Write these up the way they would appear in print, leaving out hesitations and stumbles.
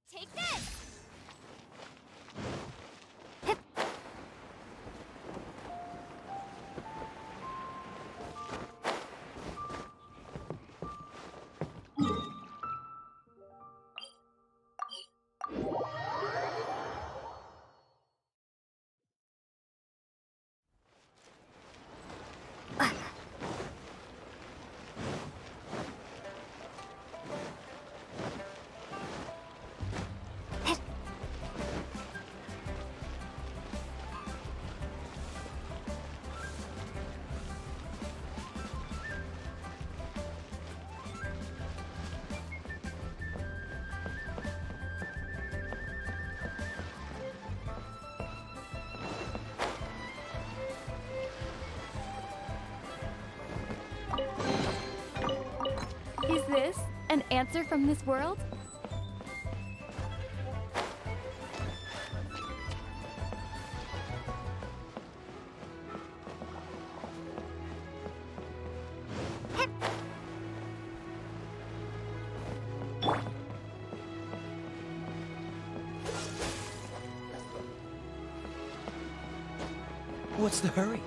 Take this! Is this an answer from this world? What's the hurry?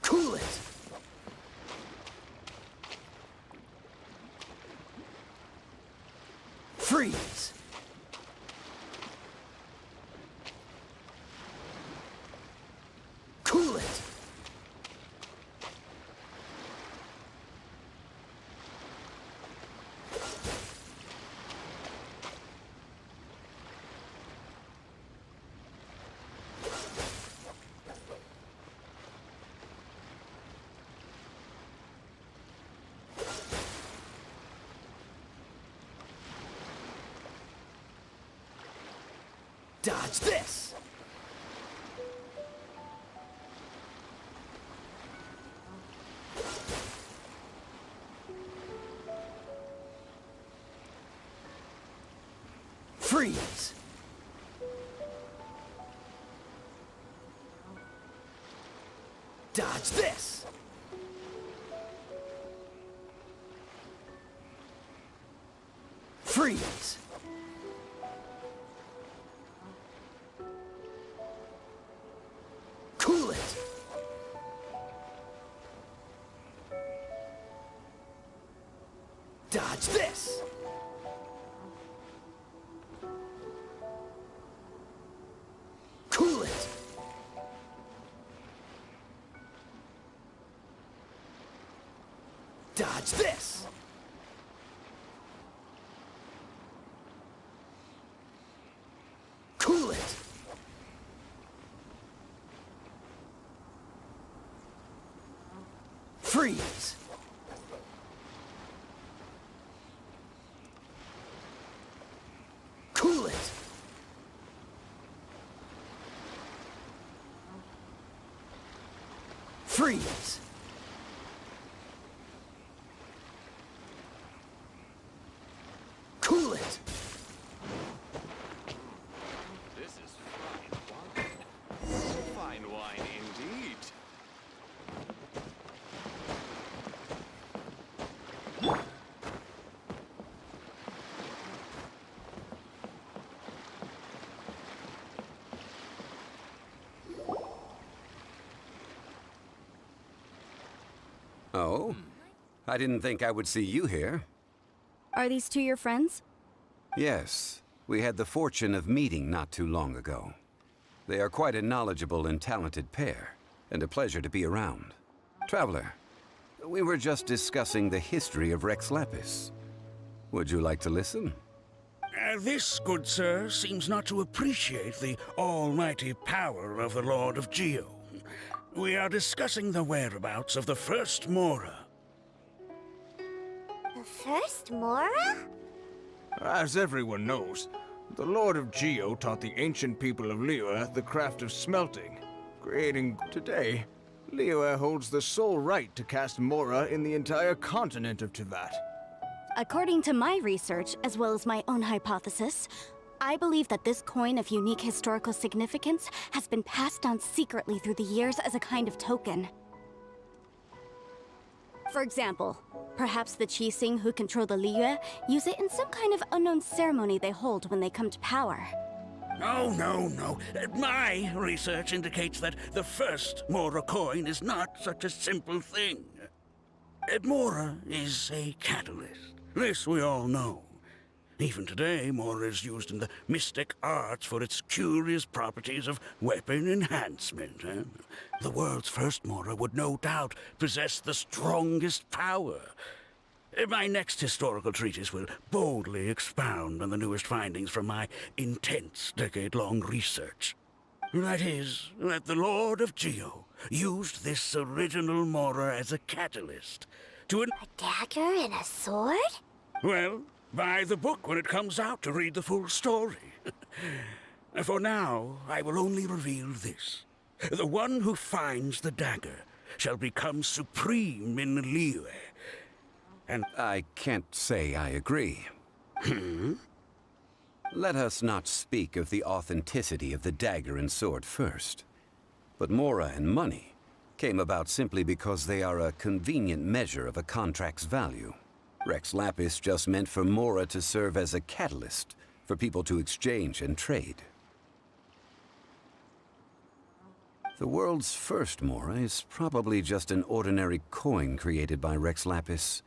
Cool it! Freeze! Cool it! Dodge this! Freeze! Dodge this! Freeze! Cool it! Dodge this! Cool it! Dodge this! Cool it! Freeze! Cool it! Freeze! Cool it! This is fine wine. Fine wine indeed. Oh? I didn't think I would see you here. Are these two your friends? Yes, we had the fortune of meeting not too long ago. They are quite a knowledgeable and talented pair, and a pleasure to be around. Traveler, we were just discussing the history of Rex Lapis. Would you like to listen? This, good sir, seems not to appreciate the almighty power of the Lord of Geo. We are discussing the whereabouts of the first Mora. The first Mora? As everyone knows, the Lord of Geo taught the ancient people of Liyue the craft of smelting, creating today. Liyue holds the sole right to cast Mora in the entire continent of Teyvat. According to my research, as well as my own hypothesis, I believe that this coin of unique historical significance has been passed down secretly through the years as a kind of token. For example, perhaps the Qixing who control the Liyue use it in some kind of unknown ceremony they hold when they come to power. No. My research indicates that the first Mora coin is not such a simple thing. Mora is a catalyst. This we all know. Even today, Mora is used in the mystic arts for its curious properties of weapon enhancement. The world's first Mora would no doubt possess the strongest power. My next historical treatise will boldly expound on the newest findings from my intense decade-long research. That is, that the Lord of Geo used this original Mora as a catalyst to A dagger and a sword? Well, buy the book when it comes out to read the full story. For now, I will only reveal this. The one who finds the dagger shall become supreme in Liyue. And I can't say I agree. Let us not speak of the authenticity of the dagger and sword first. But Mora and money came about simply because they are a convenient measure of a contract's value. Rex Lapis just meant for Mora to serve as a catalyst for people to exchange and trade. The world's first Mora is probably just an ordinary coin created by Rex Lapis.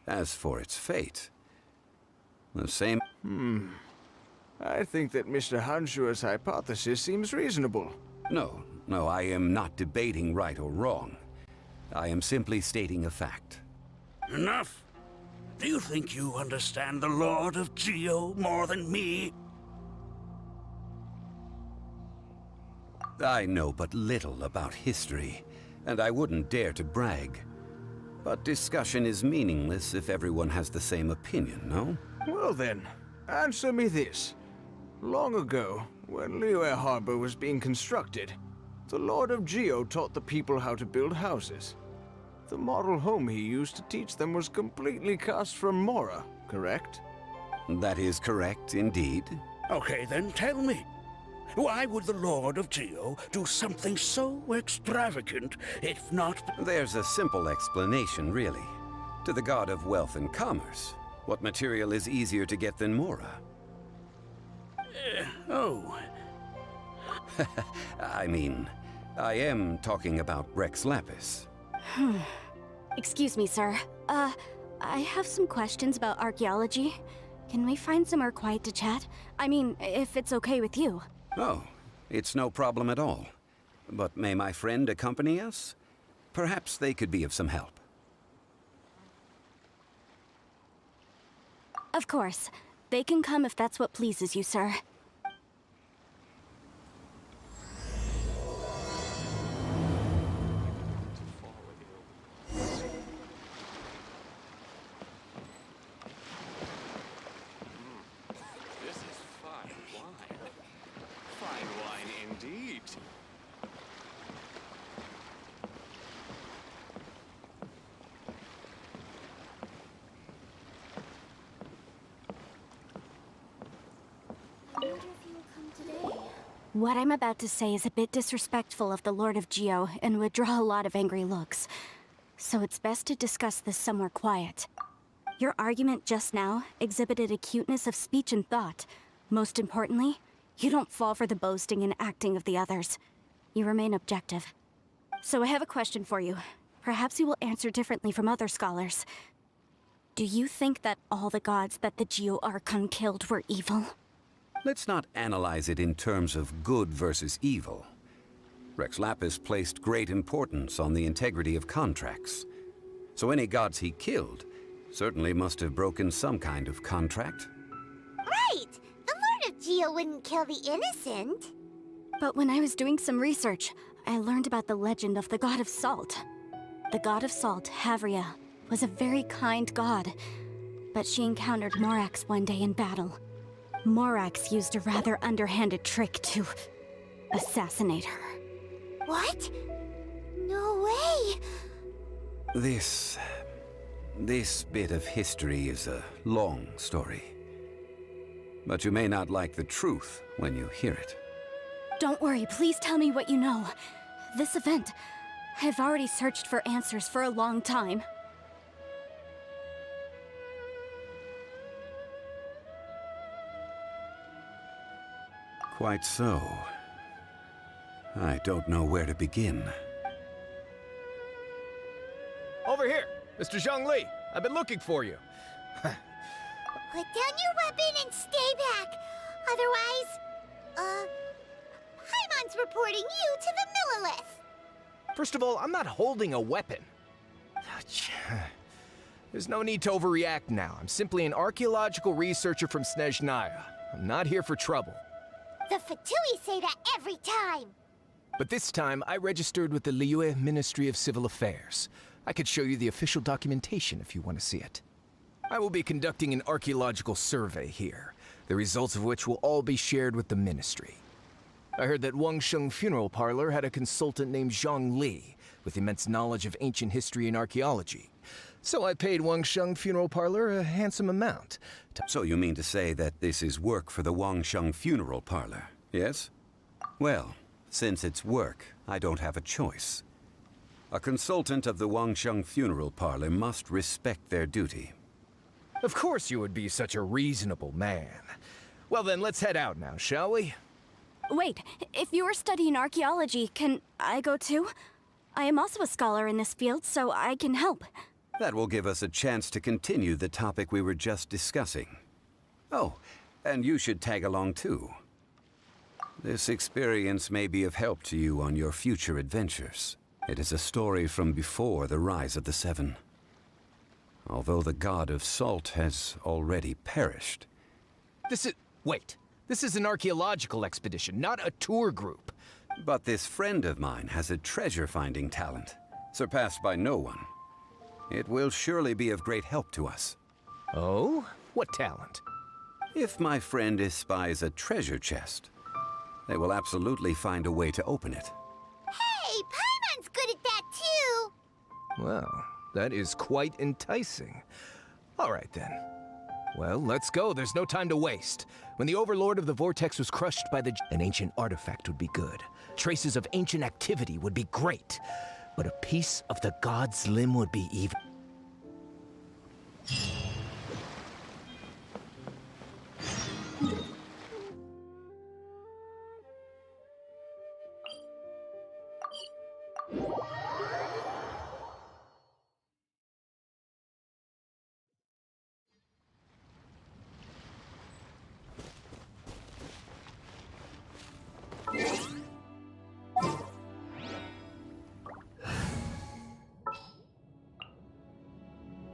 As for its fate, the same... I think that Mr. Hanshua's hypothesis seems reasonable. No, I am not debating right or wrong. I am simply stating a fact. enough! Do you think you understand the Lord of Geo more than me? I know but little about history, and I wouldn't dare to brag. But discussion is meaningless if everyone has the same opinion, no? Well then, answer me this. Long ago, when Liyue Harbor was being constructed, the Lord of Geo taught the people how to build houses. The model home he used to teach them was completely cast from Mora, correct? That is correct, indeed. Okay, then tell me. Why would the Lord of Geo do something so extravagant, if not... There's a simple explanation, really. To the god of wealth and commerce, what material is easier to get than Mora? Oh, I mean, I am talking about Rex Lapis. Excuse me, sir. I have some questions about archaeology. Can we find somewhere quiet to chat? I mean, if it's okay with you. Oh, it's no problem at all. But may my friend accompany us? Perhaps they could be of some help. Of course. They can come if that's what pleases you, sir. This is fine wine. Fine wine indeed. I wonder if he will come today. What I'm about to say is a bit disrespectful of the Lord of Geo and would draw a lot of angry looks. So it's best to discuss this somewhere quiet. Your argument just now exhibited acuteness of speech and thought. Most importantly, you don't fall for the boasting and acting of the others. You remain objective. So I have a question for you. Perhaps you will answer differently from other scholars. Do you think that all the gods that the Geo Archon killed were evil? Let's not analyze it in terms of good versus evil. Rex Lapis placed great importance on the integrity of contracts. So any gods he killed certainly must have broken some kind of contract. Right! The Lord of Geo wouldn't kill the innocent. But when I was doing some research, I learned about the legend of the god of salt. The god of salt, Havria, was a very kind god, but she encountered Morax one day in battle. Morax used a rather underhanded trick to assassinate her. What? No way! This bit of history is a long story. But you may not like the truth when you hear it. Don't worry, please tell me what you know. This event, I've already searched for answers for a long time. Quite so. I don't know where to begin. Over here, Mr. Zhongli. I've been looking for you. Put down your weapon and stay back. Otherwise, Paimon's reporting you to the Millilith. First of all, I'm not holding a weapon. There's no need to overreact now. I'm simply an archaeological researcher from Snezhnaya. I'm not here for trouble. The Fatui say that every time. But this time, I registered with the Liyue Ministry of Civil Affairs. I could show you the official documentation if you want to see it. I will be conducting an archaeological survey here, the results of which will all be shared with the ministry. I heard that Wangsheng Funeral Parlor had a consultant named Zhang Li, with immense knowledge of ancient history and archaeology. So I paid Wangsheng Funeral Parlor a handsome amount. So you mean to say that this is work for the Wangsheng Funeral Parlor, yes? Well, since it's work, I don't have a choice. A consultant of the Wangsheng Funeral Parlor must respect their duty. Of course you would be such a reasonable man. Well then, let's head out now, shall we? Wait, if you are studying archaeology, can I go too? I am also a scholar in this field, so I can help. That will give us a chance to continue the topic we were just discussing. Oh, and you should tag along too. This experience may be of help to you on your future adventures. It is a story from before the rise of the Seven. Although the god of salt has already perished. Wait. This is an archaeological expedition, not a tour group. But this friend of mine has a treasure-finding talent, surpassed by no one. It will surely be of great help to us. Oh? What talent? If my friend espies a treasure chest, they will absolutely find a way to open it. Hey, Paimon's good at that too. Well, that is quite enticing. All right then. Well, let's go. There's no time to waste. When the Overlord of the Vortex was crushed by an ancient artifact would be good. Traces of ancient activity would be great. But a piece of the god's limb would be even.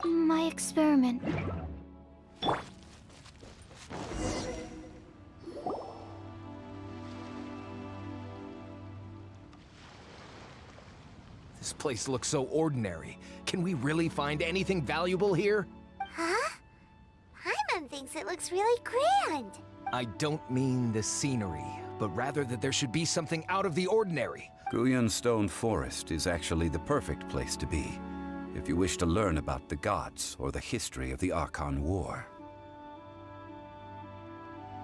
My experiment. This place looks so ordinary. Can we really find anything valuable here? Huh? Paimon thinks it looks really grand. I don't mean the scenery, but rather that there should be something out of the ordinary. Guyan Stone Forest is actually the perfect place to be, if you wish to learn about the gods or the history of the Archon War.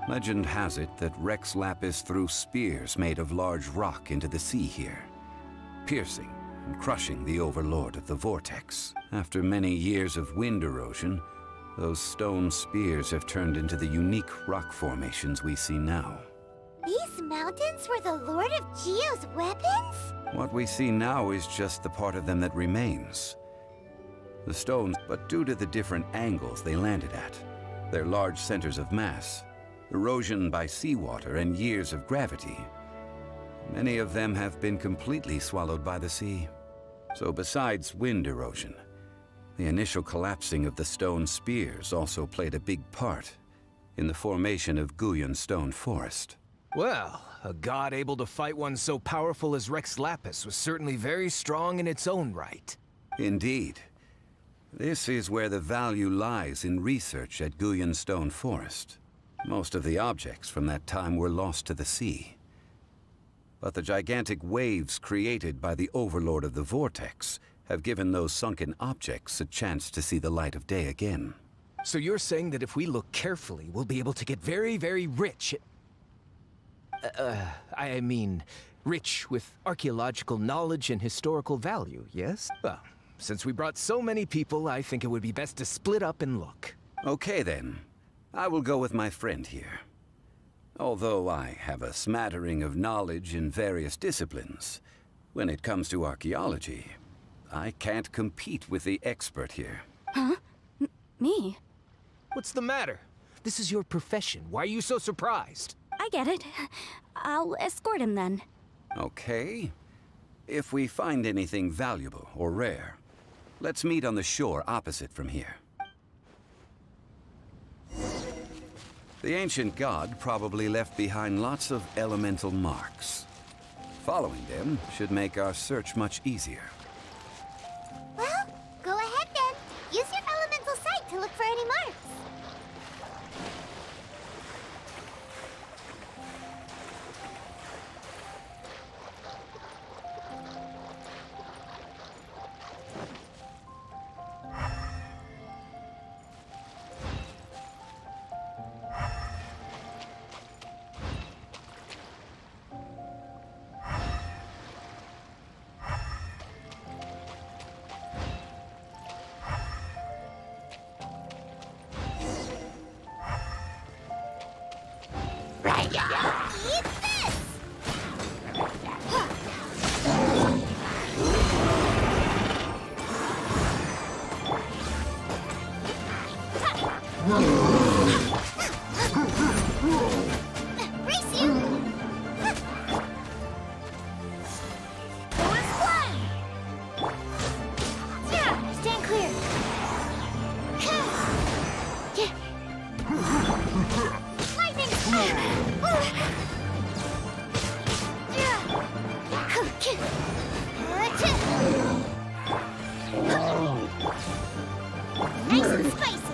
Legend has it that Rex Lapis threw spears made of large rock into the sea here, piercing and crushing the Overlord of the Vortex. After many years of wind erosion, those stone spears have turned into the unique rock formations we see now. These mountains were the Lord of Geo's weapons? What we see now is just the part of them that remains. The stones, but due to the different angles they landed at, their large centers of mass, erosion by seawater, and years of gravity, many of them have been completely swallowed by the sea. So besides wind erosion, the initial collapsing of the stone spears also played a big part in the formation of Guyan Stone Forest. Well, a god able to fight one so powerful as Rex Lapis was certainly very strong in its own right. Indeed. This is where the value lies in research at Stone Forest. Most of the objects from that time were lost to the sea. But the gigantic waves created by the Overlord of the Vortex have given those sunken objects a chance to see the light of day again. So you're saying that if we look carefully, we'll be able to get very, very rich I mean, rich with archaeological knowledge and historical value, yes? Well, since we brought so many people, I think it would be best to split up and look. Okay then. I will go with my friend here. Although I have a smattering of knowledge in various disciplines, when it comes to archaeology, I can't compete with the expert here. Huh? Me? What's the matter? This is your profession. Why are you so surprised? I get it. I'll escort him then. Okay. If we find anything valuable or rare, let's meet on the shore opposite from here. The ancient god probably left behind lots of elemental marks. Following them should make our search much easier. Well, go ahead then. Use your elemental sight to look for any marks. Eat this! Race you! Doors fly! Yeah, stand clear. Lightning! Nice and spicy.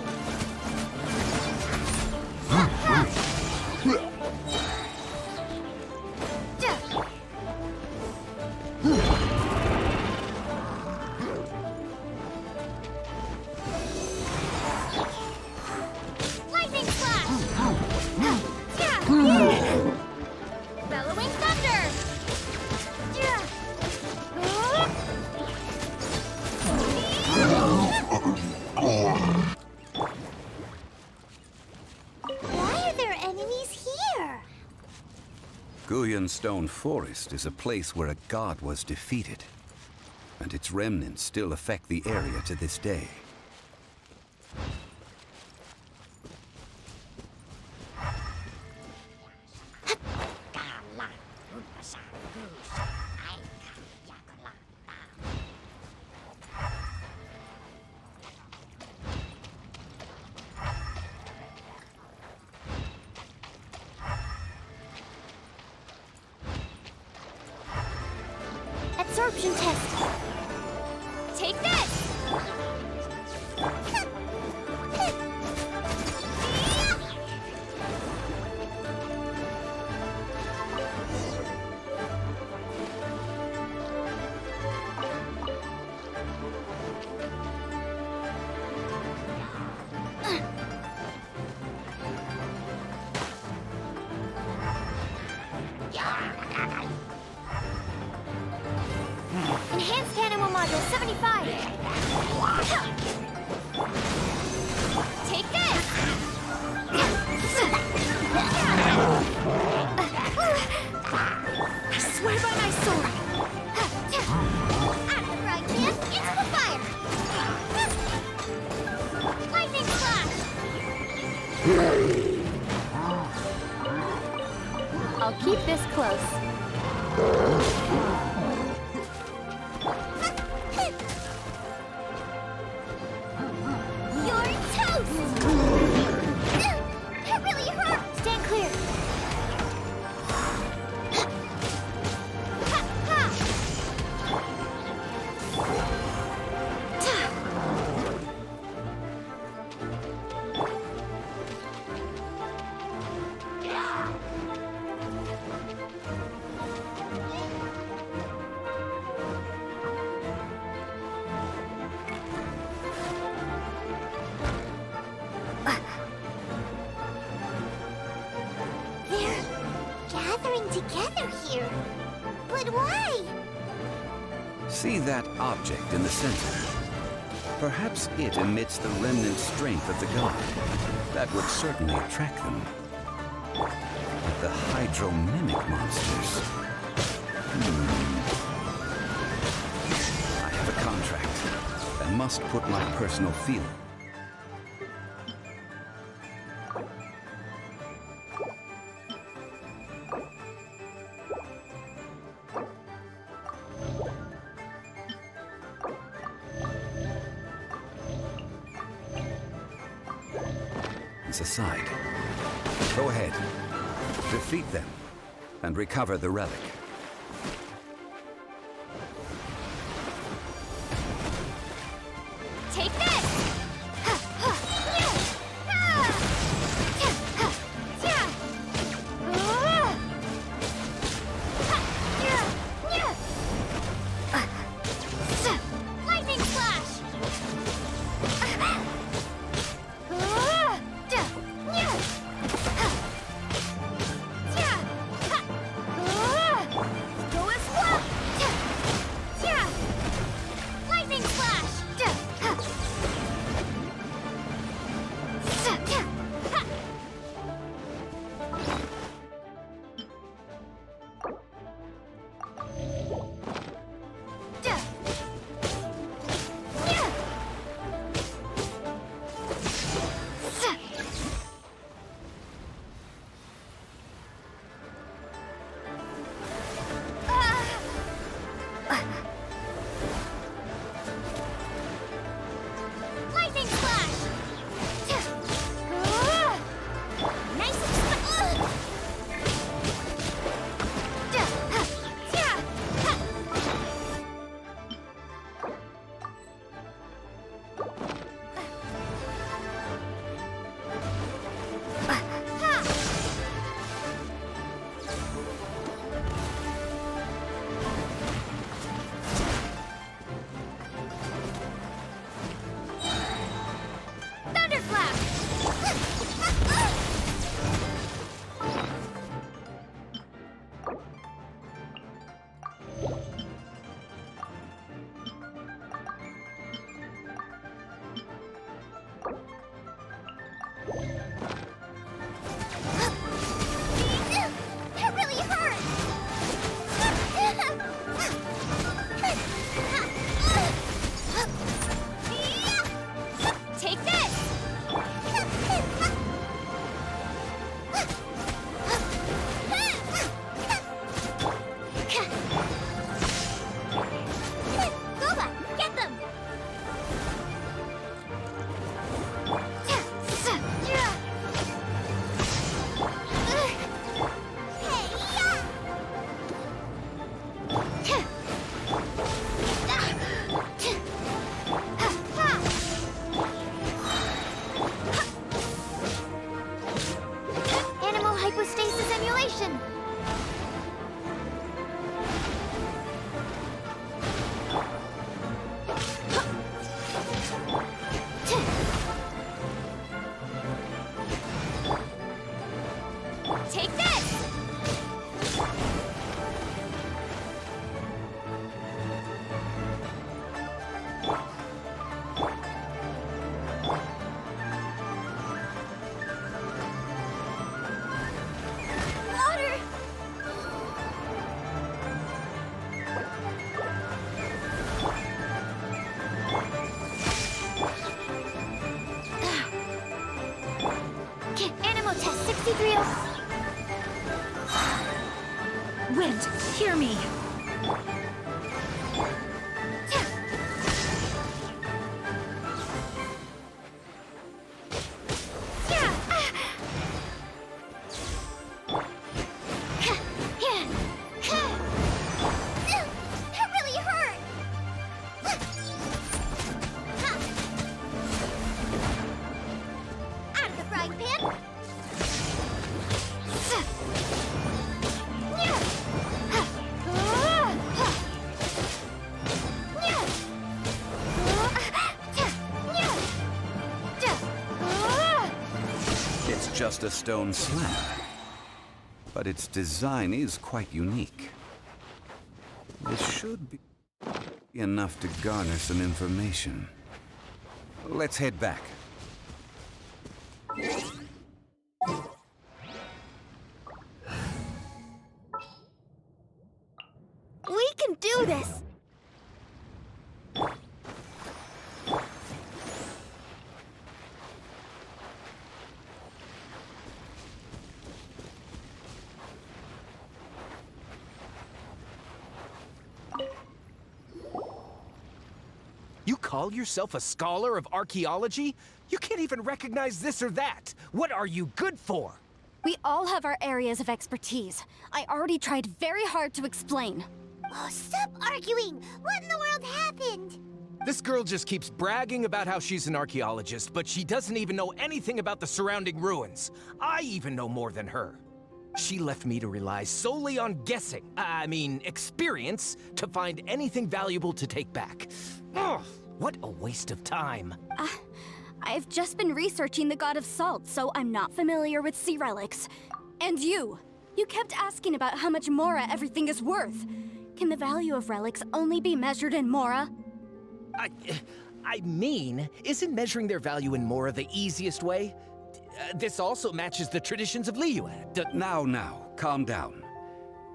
Lightning flash. Bellowing thunder. Why are there enemies here? Stone Forest is a place where a god was defeated, and its remnants still affect the area to this day. Absorption test. Take this! Enhanced animal module 75. Take this! I swear by my sword. Out of the right hand, into the fire. Lightning flash. I'll keep this close. You're toast. That really hurt. Stand clear. Ha, ha. See that object in the center? Perhaps it emits the remnant strength of the god. That would certainly attract them. But the hydro-mimic monsters... I have a contract and must put my personal feel. Aside. Go ahead. Defeat them and recover the relic. Take this! Lightning slash! Go as well! Lightning slash! Lightning slash! Nice Thunderclap! That really hurt! Take this! Goba, get them! Animal hypostasis emulation! Take this! Water! Animal test 63. Wind, hear me. That really hurt! Out of the frying pan! It's just a stone slab. But its design is quite unique. This should be... enough to garner some information. Let's head back. We can do this! You call yourself a scholar of archaeology? You can't even recognize this or that. What are you good for? We all have our areas of expertise. I already tried very hard to explain. Oh, stop arguing! What in the world happened? This girl just keeps bragging about how she's an archaeologist, but she doesn't even know anything about the surrounding ruins. I even know more than her. She left me to rely solely on guessing, experience, to find anything valuable to take back. Ugh, what a waste of time. I've just been researching the god of salt, so I'm not familiar with sea relics. And you kept asking about how much Mora everything is worth. Can the value of relics only be measured in Mora? Isn't measuring their value in Mora the easiest way? This also matches the traditions of Liyue. Now, calm down.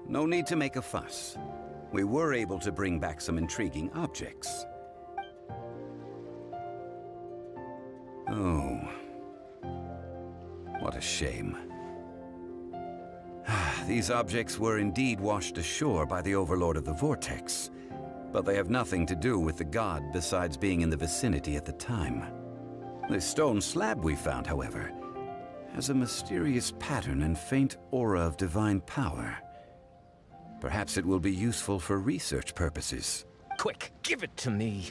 No need to make a fuss. We were able to bring back some intriguing objects. Oh. What a shame. These objects were indeed washed ashore by the Overlord of the Vortex, but they have nothing to do with the god besides being in the vicinity at the time. The stone slab we found, however, has a mysterious pattern and faint aura of divine power. Perhaps it will be useful for research purposes. Quick, give it to me.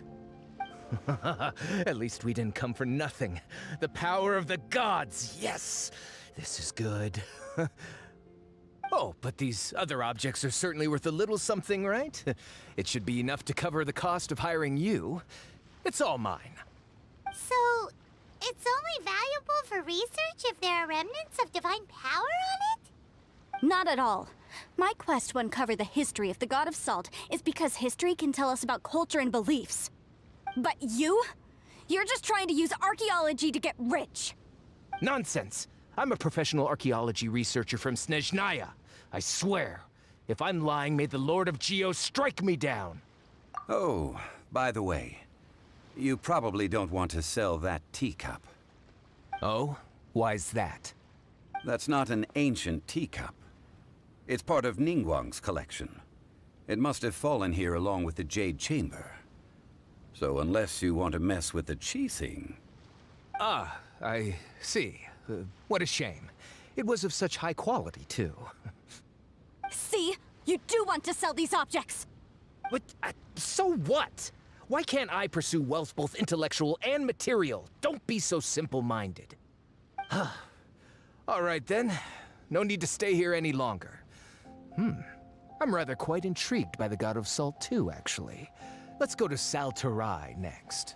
At least we didn't come for nothing. The power of the gods, yes! This is good. Oh, but these other objects are certainly worth a little something, right? It should be enough to cover the cost of hiring you. It's all mine. So, it's only valuable for research if there are remnants of divine power on it? Not at all. My quest to uncover the history of the god of salt is because history can tell us about culture and beliefs. But you're just trying to use archaeology to get rich. Nonsense! I'm a professional archaeology researcher from Snezhnaya. I swear, if I'm lying, may the Lord of Geo strike me down. Oh, by the way, you probably don't want to sell that teacup. Oh? Why's that? That's not an ancient teacup. It's part of Ningguang's collection. It must have fallen here along with the Jade Chamber. So unless you want to mess with the Qixing... Ah, I see. What a shame. It was of such high quality, too. See? You do want to sell these objects! But, so what? Why can't I pursue wealth both intellectual and material? Don't be so simple-minded. All right, then. No need to stay here any longer. I'm rather quite intrigued by the God of Salt, too, actually. Let's go to Saltarai next.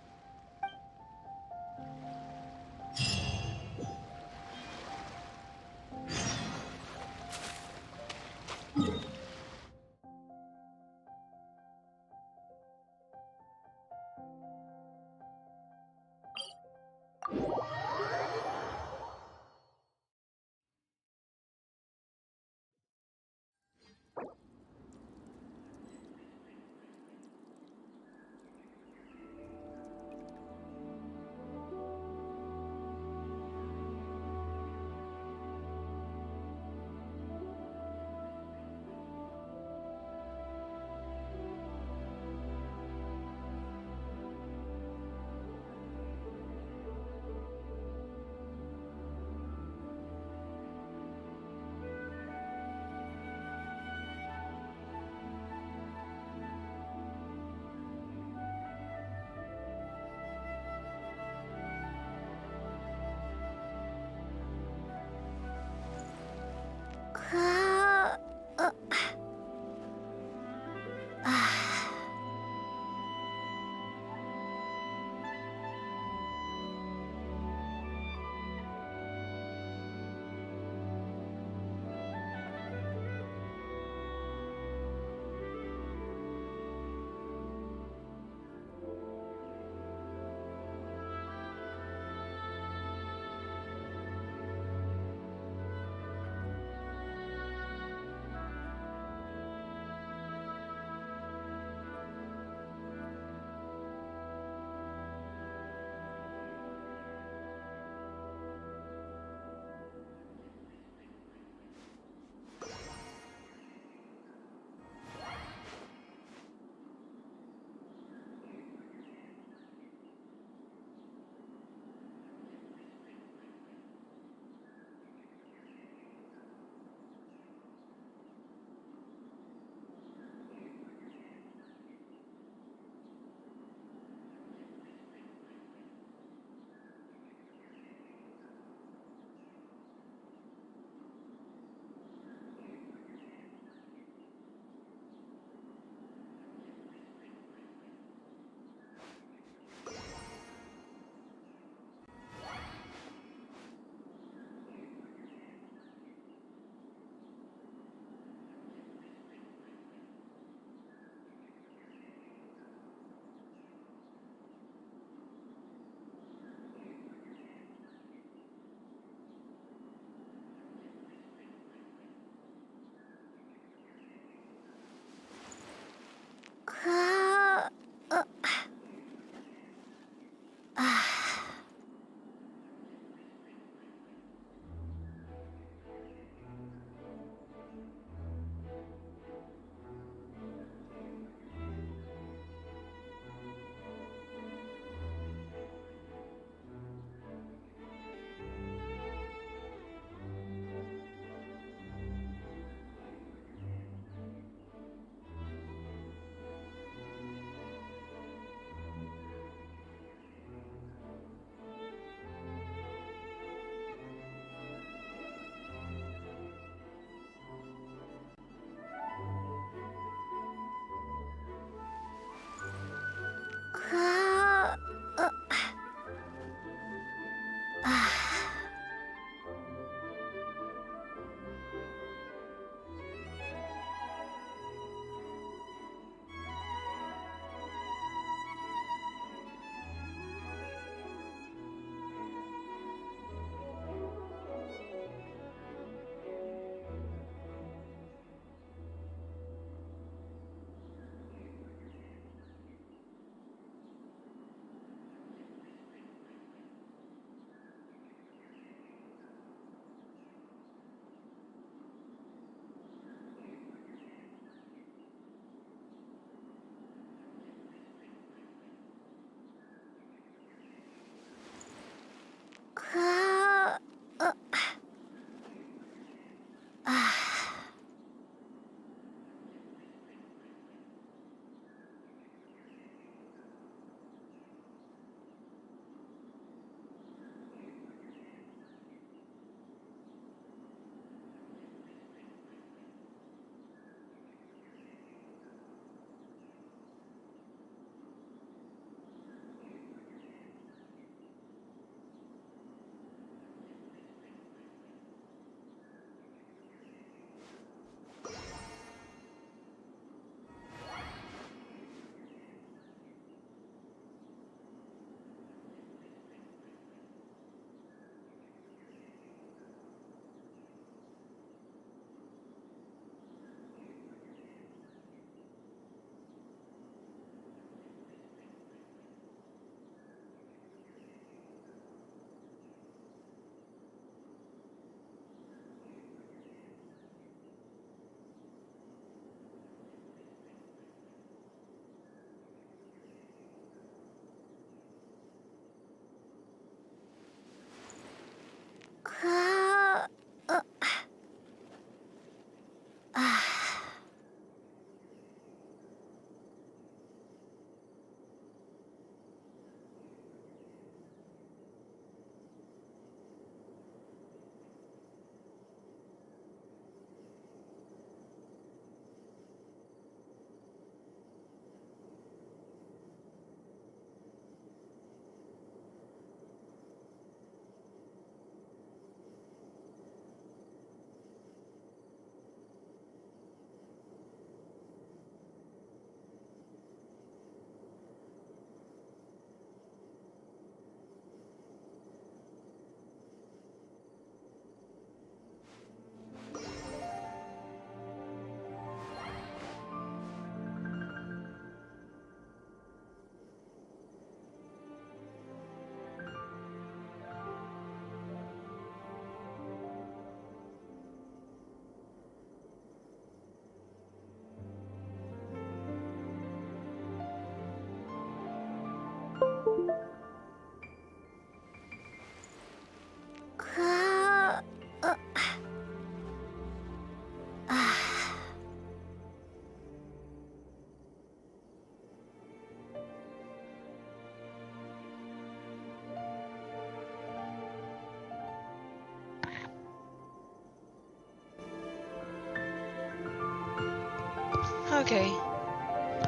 Okay.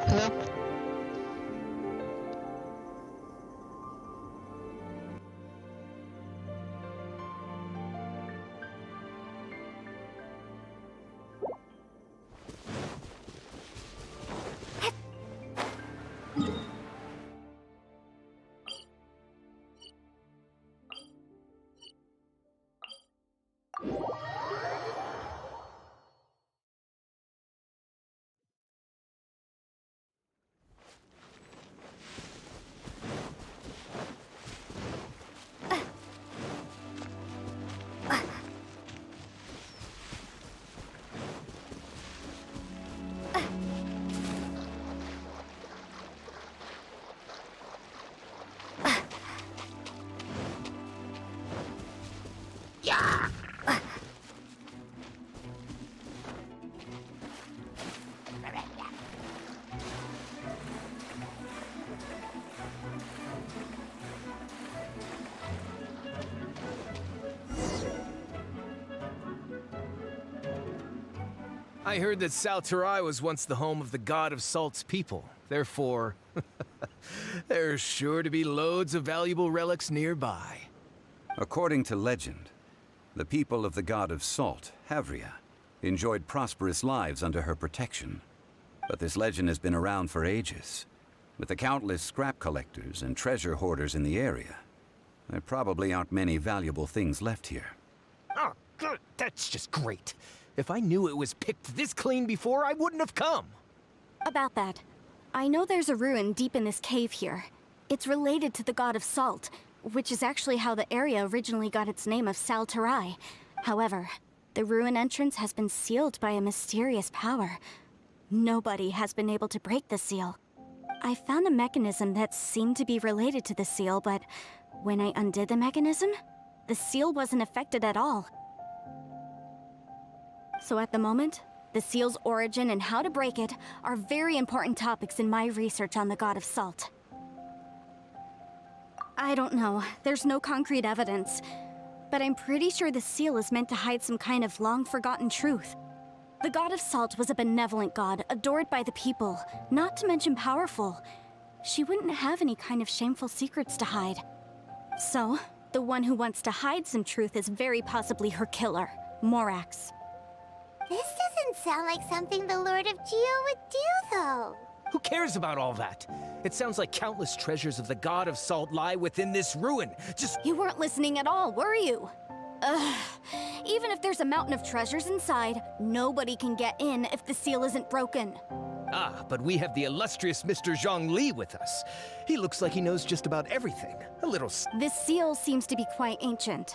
Hello? I heard that Salterai was once the home of the god of Salt's people. Therefore, there's sure to be loads of valuable relics nearby. According to legend, the people of the god of Salt, Havria, enjoyed prosperous lives under her protection. But this legend has been around for ages. With the countless scrap collectors and treasure hoarders in the area, there probably aren't many valuable things left here. Oh, good. That's just great. If I knew it was picked this clean before, I wouldn't have come. About that, I know there's a ruin deep in this cave here. It's related to the god of Salt, which is actually how the area originally got its name of Salterai. However, the ruin entrance has been sealed by a mysterious power. Nobody has been able to break the seal. I found a mechanism that seemed to be related to the seal, but when I undid the mechanism, the seal wasn't affected at all. So at the moment, the seal's origin and how to break it are very important topics in my research on the god of Salt. I don't know, there's no concrete evidence, but I'm pretty sure the seal is meant to hide some kind of long-forgotten truth. The god of Salt was a benevolent god, adored by the people, not to mention powerful. She wouldn't have any kind of shameful secrets to hide. So, the one who wants to hide some truth is very possibly her killer, Morax. This doesn't sound like something the Lord of Geo would do, though. Who cares about all that? It sounds like countless treasures of the god of Salt lie within this ruin. Just... You weren't listening at all, were you? Ugh. Even if there's a mountain of treasures inside, nobody can get in if the seal isn't broken. Ah, but we have the illustrious Mr. Zhongli with us. He looks like he knows just about everything. A little... This seal seems to be quite ancient.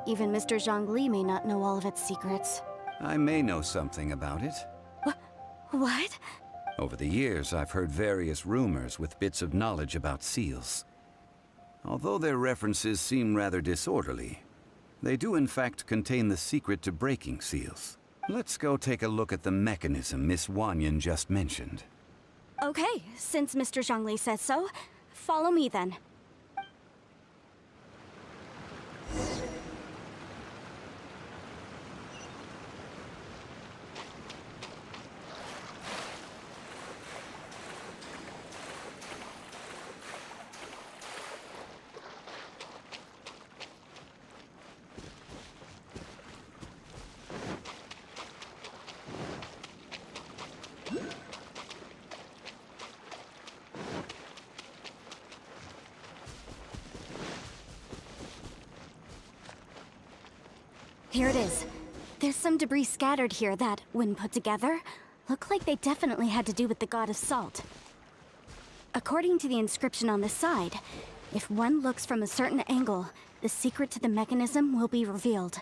Even Mr. Zhongli may not know all of its secrets. I may know something about it. What? Over the years, I've heard various rumors with bits of knowledge about seals. Although their references seem rather disorderly, they do in fact contain the secret to breaking seals. Let's go take a look at the mechanism Miss Wanyan just mentioned. Okay, since Mr. Zhongli says so, follow me then. Here it is. There's some debris scattered here that, when put together, look like they definitely had to do with the god of Salt. According to the inscription on the side, if one looks from a certain angle, the secret to the mechanism will be revealed.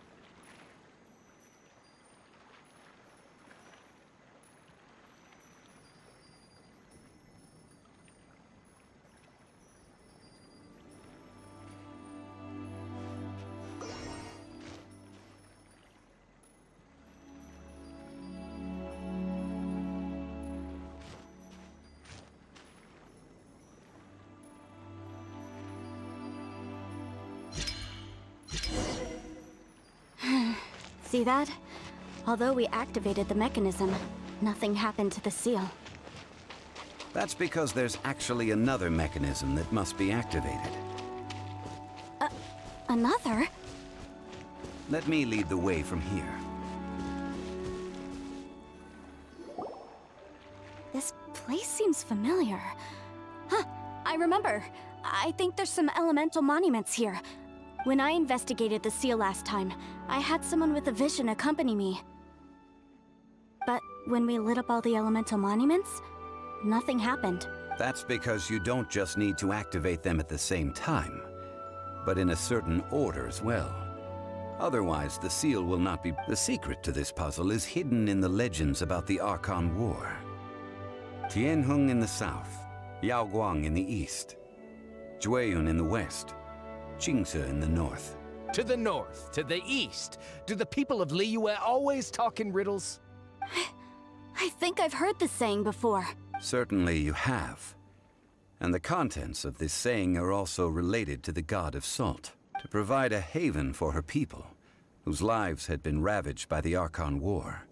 See that? Although we activated the mechanism, nothing happened to the seal. That's because there's actually another mechanism that must be activated. Another? Let me lead the way from here. This place seems familiar. Huh, I remember. I think there's some elemental monuments here. When I investigated the seal last time, I had someone with a vision accompany me. But when we lit up all the elemental monuments, nothing happened. That's because you don't just need to activate them at the same time, but in a certain order as well. Otherwise, the seal will not be... The secret to this puzzle is hidden in the legends about the Archon War. Tianheng in the south, Yaoguang in the east, Jueyun in the west, Qingce in the north. To the north, to the east. Do the people of Liyue always talk in riddles? I think I've heard this saying before. Certainly you have. And the contents of this saying are also related to the god of salt, to provide a haven for her people, whose lives had been ravaged by the Archon War.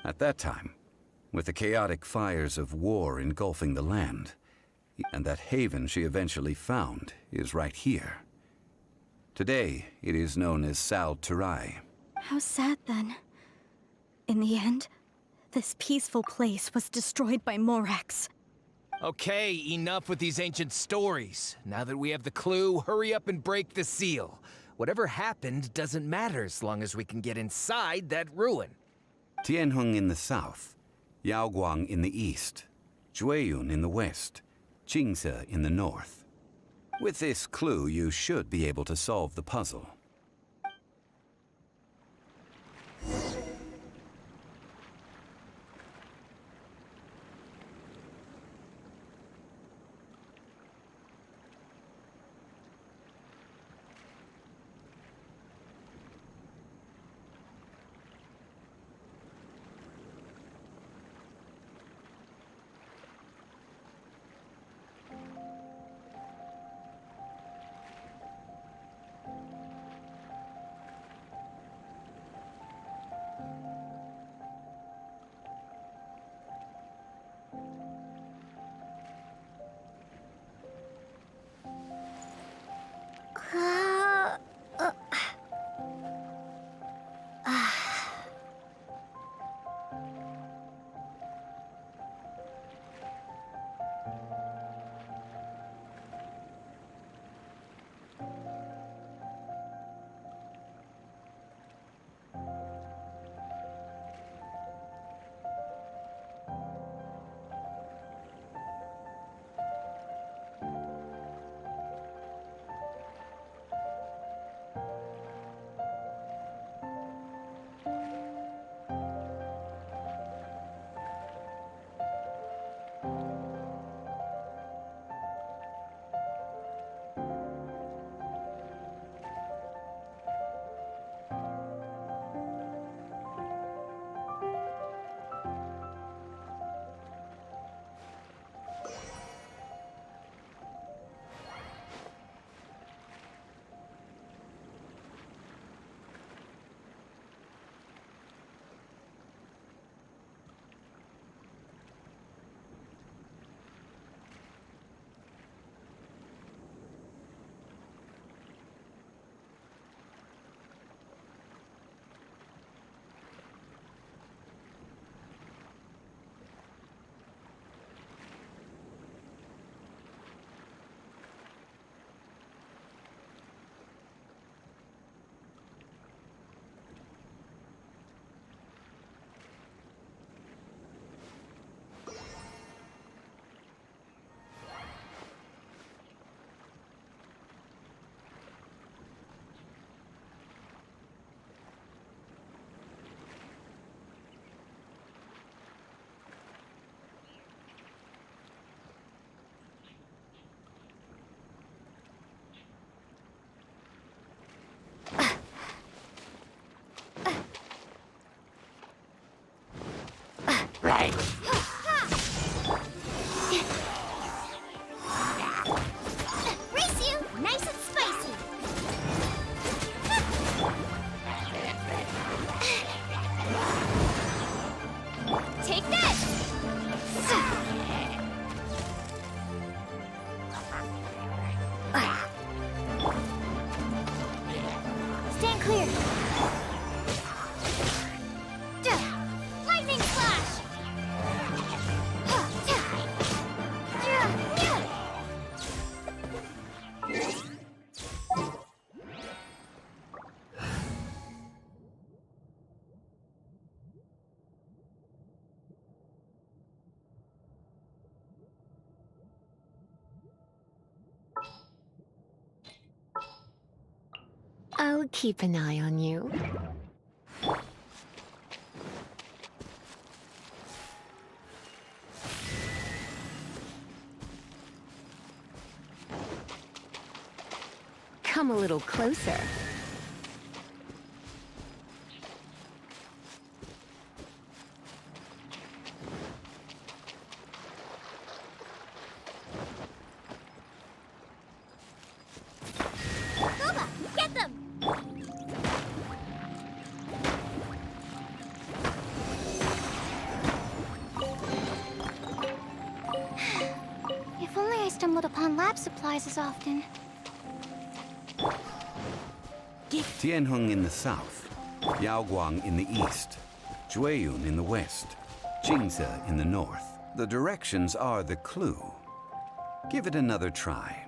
At that time, with the chaotic fires of war engulfing the land, and that haven she eventually found is right here. Today, it is known as Sal Turai. How sad then. In the end, this peaceful place was destroyed by Morax. Okay, enough with these ancient stories. Now that we have the clue, hurry up and break the seal. Whatever happened doesn't matter as long as we can get inside that ruin. Tianheng in the south, Yaoguang in the east, Jueyun in the west, Qingce in the north. With this clue, you should be able to solve the puzzle. I'll keep an eye on you. Come a little closer. Kuba, get them! If only I stumbled upon lab supplies as often. Tianheng in the south, Yaoguang in the east, Jueyun in the west, Jingze in the north. The directions are the clue. Give it another try.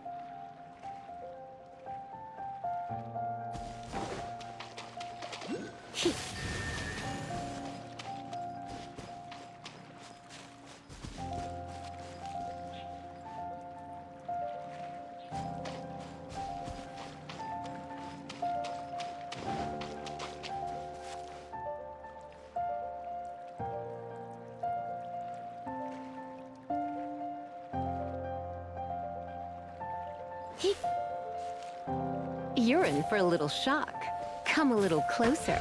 You're in for a little shock. Come a little closer.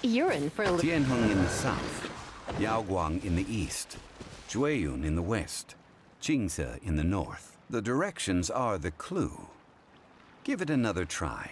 You're in for a little... Tianheng in the south, Yaoguang in the east, Jueyun in the west, Jingze in the north. The directions are the clue. Give it another try.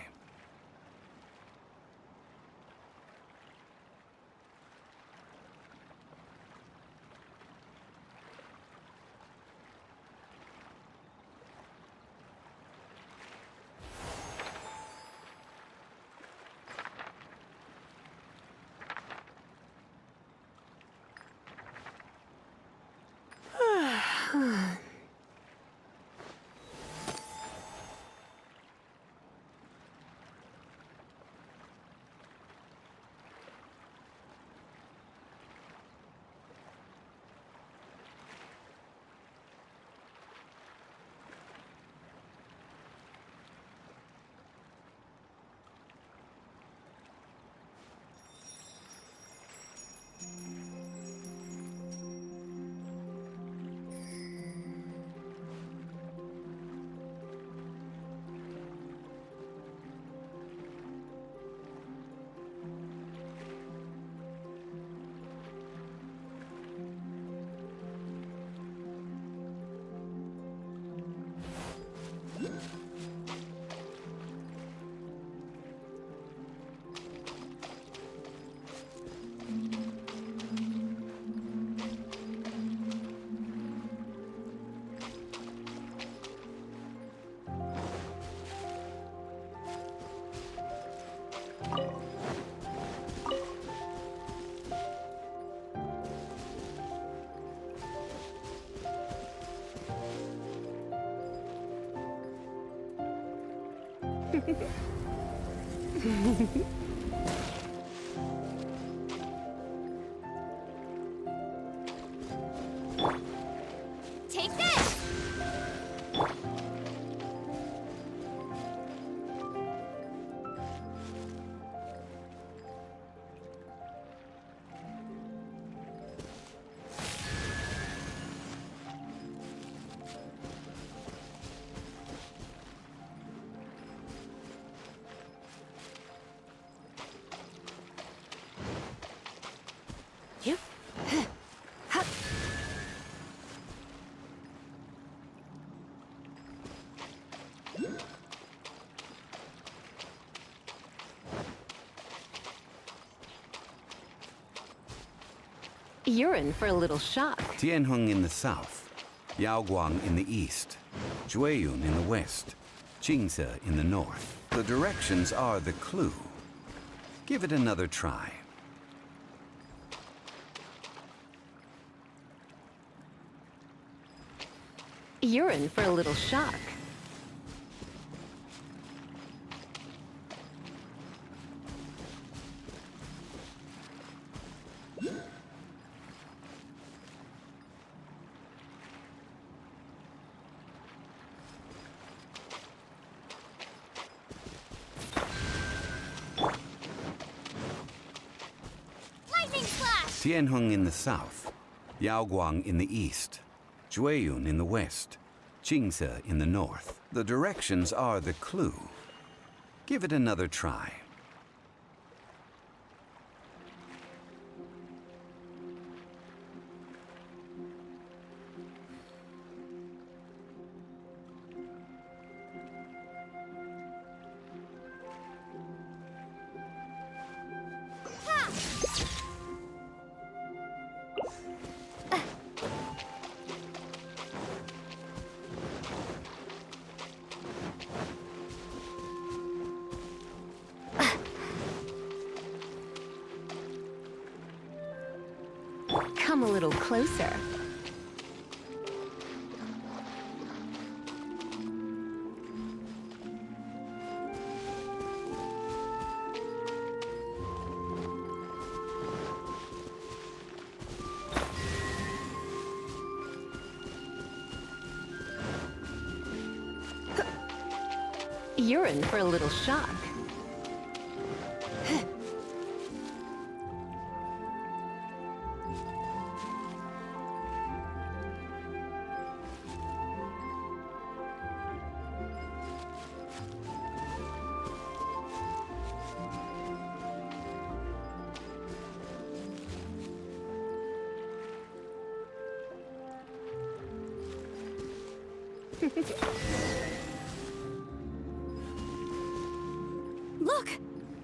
Take this! You're in for a little shock. Tianheng in the south, Yaoguang in the east, Jueyun in the west, Jingse in the north. The directions are the clue. Give it another try. You're in for a little shock. Lightning slash! Tianheng in the south, Yaoguang in the east, Jueyun in the west, Jingse in the north. The directions are the clue. Give it another try. Come a little closer. You're in for a little shock. Look!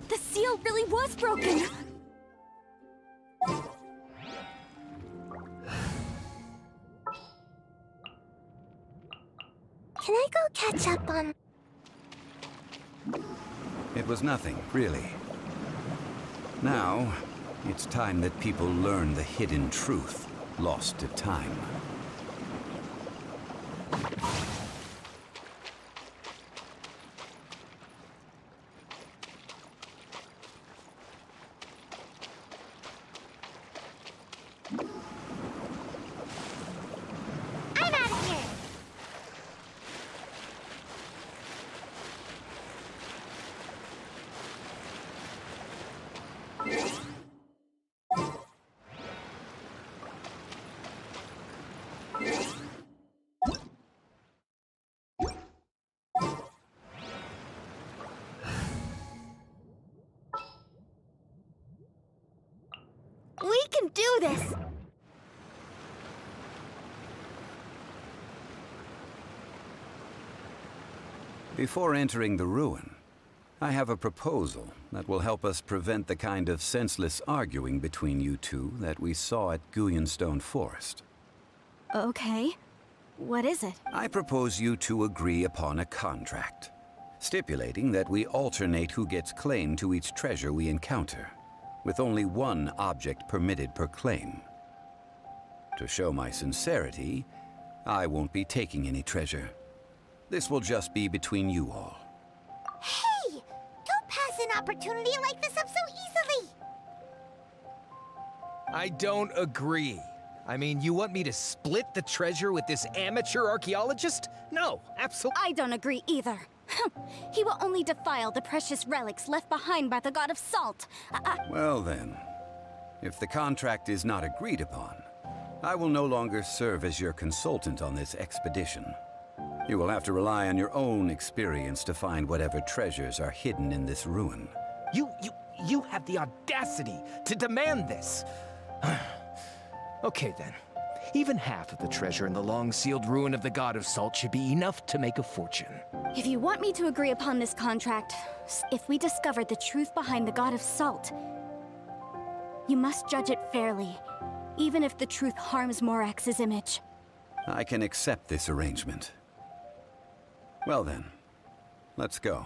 The seal really was broken! Can I go catch up on... It was nothing, really. Now, it's time that people learn the hidden truth lost to time. I'm out of here! We can do this! Before entering the ruin, I have a proposal that will help us prevent the kind of senseless arguing between you two that we saw at Guyonstone Forest. Okay. What is it? I propose you two agree upon a contract, stipulating that we alternate who gets claim to each treasure we encounter, with only one object permitted per claim. To show my sincerity, I won't be taking any treasure. This will just be between you all. Hey! Don't pass an opportunity like this up so easily! I don't agree. I mean, you want me to split the treasure with this amateur archaeologist? No, absolutely. I don't agree either. He will only defile the precious relics left behind by the god of salt. Well then, if the contract is not agreed upon, I will no longer serve as your consultant on this expedition. You will have to rely on your own experience to find whatever treasures are hidden in this ruin. You have the audacity to demand this. Okay then. Even half of the treasure in the long-sealed ruin of the God of Salt should be enough to make a fortune. If you want me to agree upon this contract, if we discover the truth behind the god of salt, you must judge it fairly, even if the truth harms Morax's image. I can accept this arrangement. Well then, Let's go.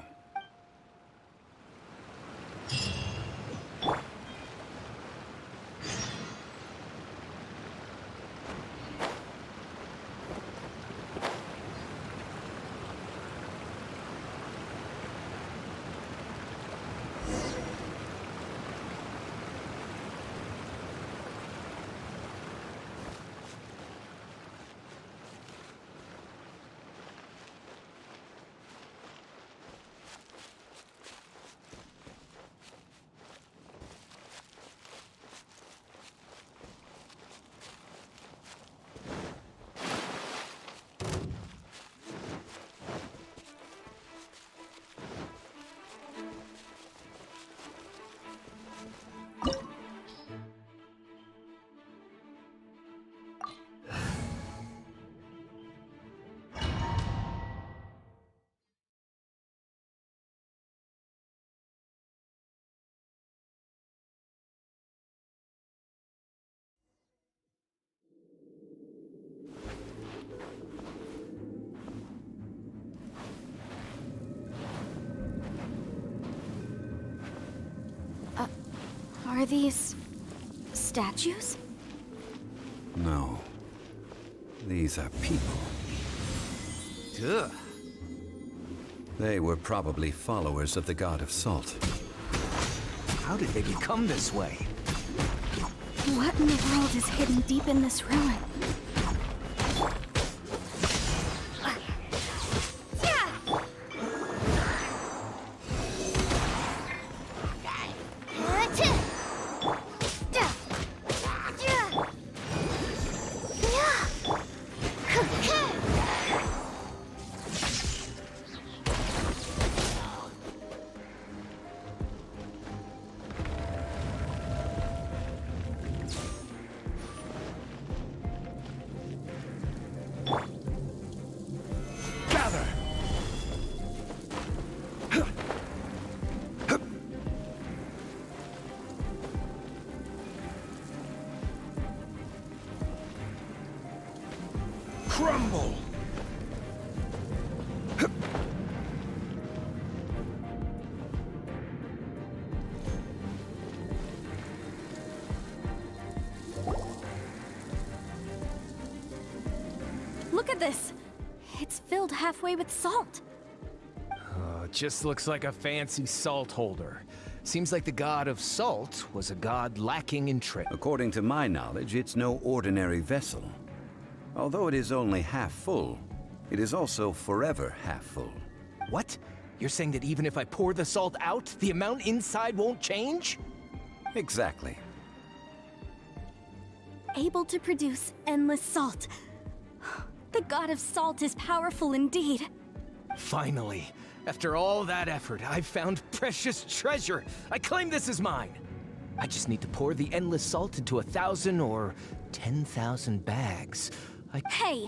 Are these statues? No. These are people. Ugh. They were probably followers of the god of salt. How did they become this way? What in the world is hidden deep in this ruin? Crumble! Look at this! It's filled halfway with salt. Just looks like a fancy salt holder. Seems like the god of salt was a god lacking in trip. According to my knowledge, it's no ordinary vessel. Although it is only half full, it is also forever half full. What? You're saying that even if I pour the salt out, the amount inside won't change? Exactly. Able to produce endless salt. The god of salt is powerful indeed. Finally, after all that effort, I've found precious treasure. I claim this as mine. I just need to pour the endless salt into 1,000 or 10,000 bags. Hey!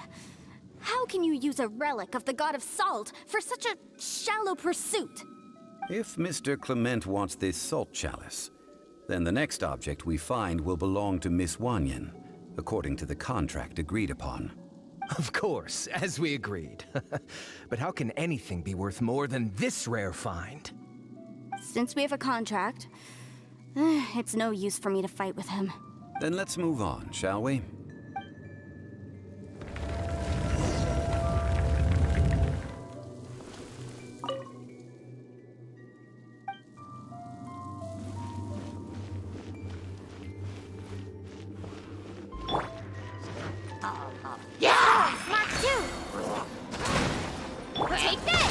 How can you use a relic of the god of salt for such a shallow pursuit? If Mr. Clement wants this salt chalice, then the next object we find will belong to Miss Wanyan, according to the contract agreed upon. Of course, as we agreed. But how can anything be worth more than this rare find? Since we have a contract, it's no use for me to fight with him. Then let's move on, shall we? Take this!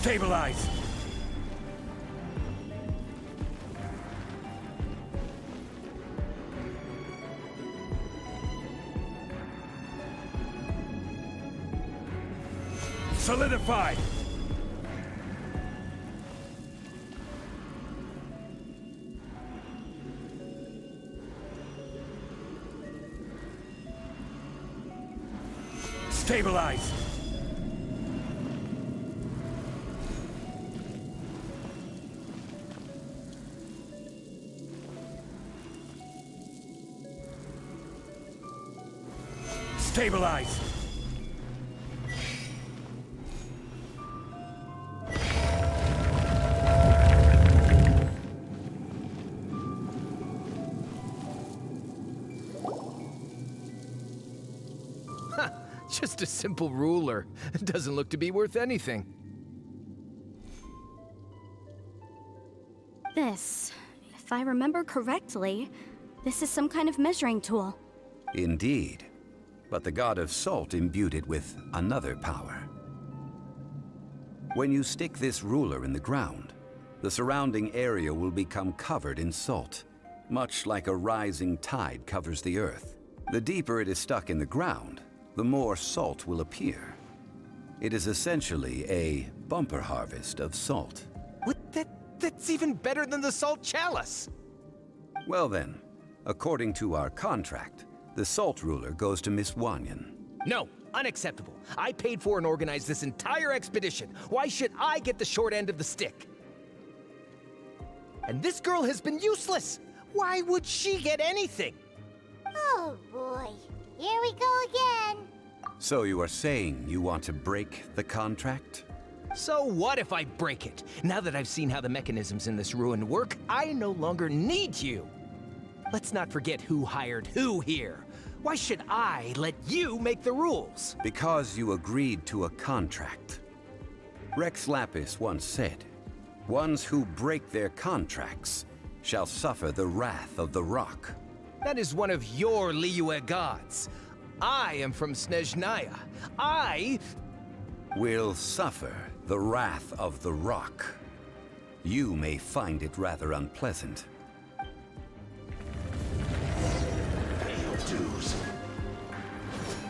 Stabilize! Solidify! Stabilize! Stabilize! Just a simple ruler. It doesn't look to be worth anything. This, if I remember correctly, this is some kind of measuring tool. Indeed. But the god of salt imbued it with another power. When you stick this ruler in the ground, the surrounding area will become covered in salt, much like a rising tide covers the earth. The deeper it is stuck in the ground, the more salt will appear. It is essentially a bumper harvest of salt. What? That's even better than the salt chalice! Well then, according to our contract, the salt ruler goes to Miss Wanyan. No, unacceptable. I paid for and organized this entire expedition. Why should I get the short end of the stick? And this girl has been useless! Why would she get anything? Oh boy, here we go again. So you are saying you want to break the contract? So what if I break it? Now that I've seen how the mechanisms in this ruin work, I no longer need you. Let's not forget who hired who here. Why should I let you make the rules? Because you agreed to a contract. Rex Lapis once said, "Ones who break their contracts shall suffer the wrath of the rock." That is one of your Liyue gods. I am from Snezhnaya. I will suffer the wrath of the rock. You may find it rather unpleasant.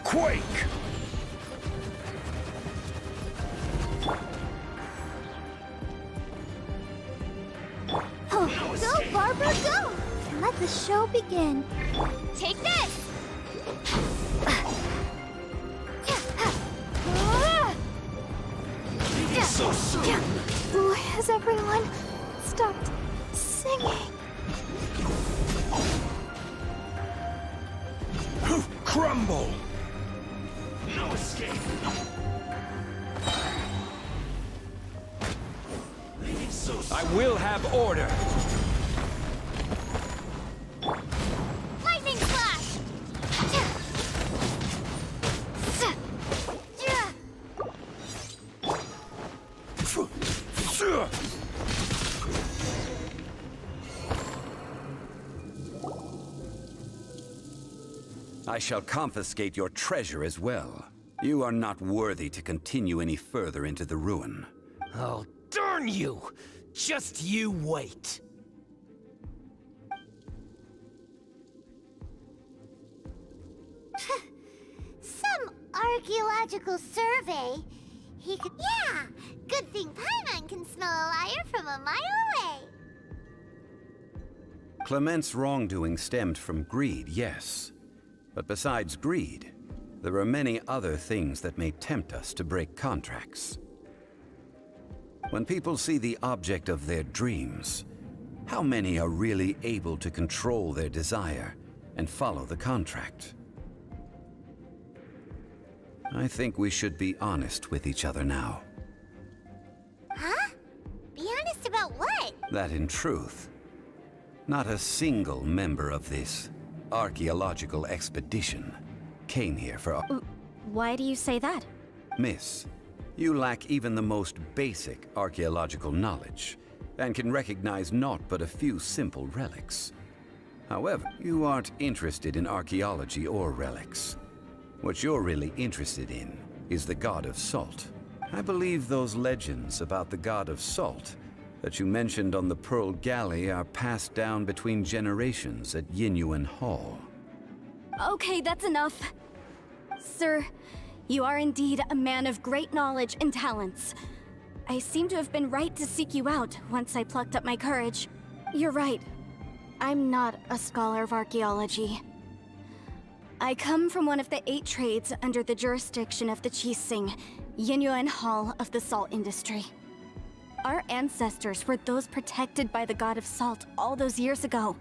Quake! Oh, go, Barbara, go! Let the show begin. Take this! So soon! Why has everyone stopped singing? Crumble! No escape! I will have order. Lightning slash! I shall confiscate your treasure as well. You are not worthy to continue any further into the ruin. Oh, darn you! Just you wait. Some archaeological survey. He could. Yeah! Good thing Paimon can smell a liar from a mile away. Clement's wrongdoing stemmed from greed, yes. But besides greed, there are many other things that may tempt us to break contracts. When people see the object of their dreams, how many are really able to control their desire and follow the contract? I think we should be honest with each other now. Huh? Be honest about what? That in truth, not a single member of this archaeological expedition came here for... Why do you say that? Miss, you lack even the most basic archaeological knowledge, and can recognize naught but a few simple relics. However, you aren't interested in archaeology or relics. What you're really interested in is the god of salt. I believe those legends about the god of salt that you mentioned on the Pearl Galley are passed down between generations at Yinyuan Hall. Okay, that's enough. Sir, you are indeed a man of great knowledge and talents. I seem to have been right to seek you out once I plucked up my courage. You're right. I'm not a scholar of archaeology. I come from one of the 8 trades under the jurisdiction of the Qixing, Yinyuan Hall of the salt industry. Our ancestors were those protected by the god of salt all those years ago,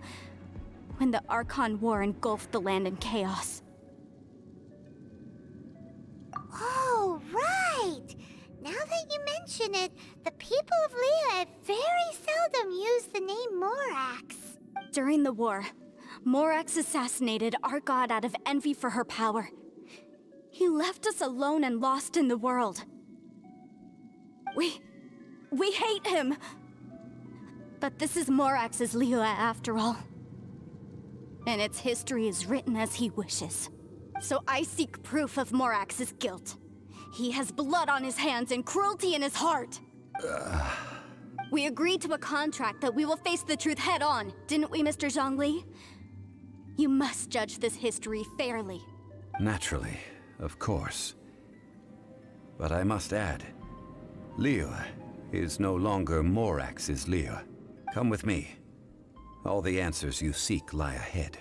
when the Archon War engulfed the land in chaos. Oh, right! Now that you mention it, the people of Liyue very seldom use the name Morax. During the war, Morax assassinated our god out of envy for her power. He left us alone and lost in the world. We hate him! But this is Morax's Liyue after all. And its history is written as he wishes. So I seek proof of Morax's guilt. He has blood on his hands and cruelty in his heart. We agreed to a contract that we will face the truth head on, didn't we, Mr. Zhongli? You must judge this history fairly. Naturally, of course. But I must add, Liyue is no longer Morax's Liyue. Come with me. All the answers you seek lie ahead.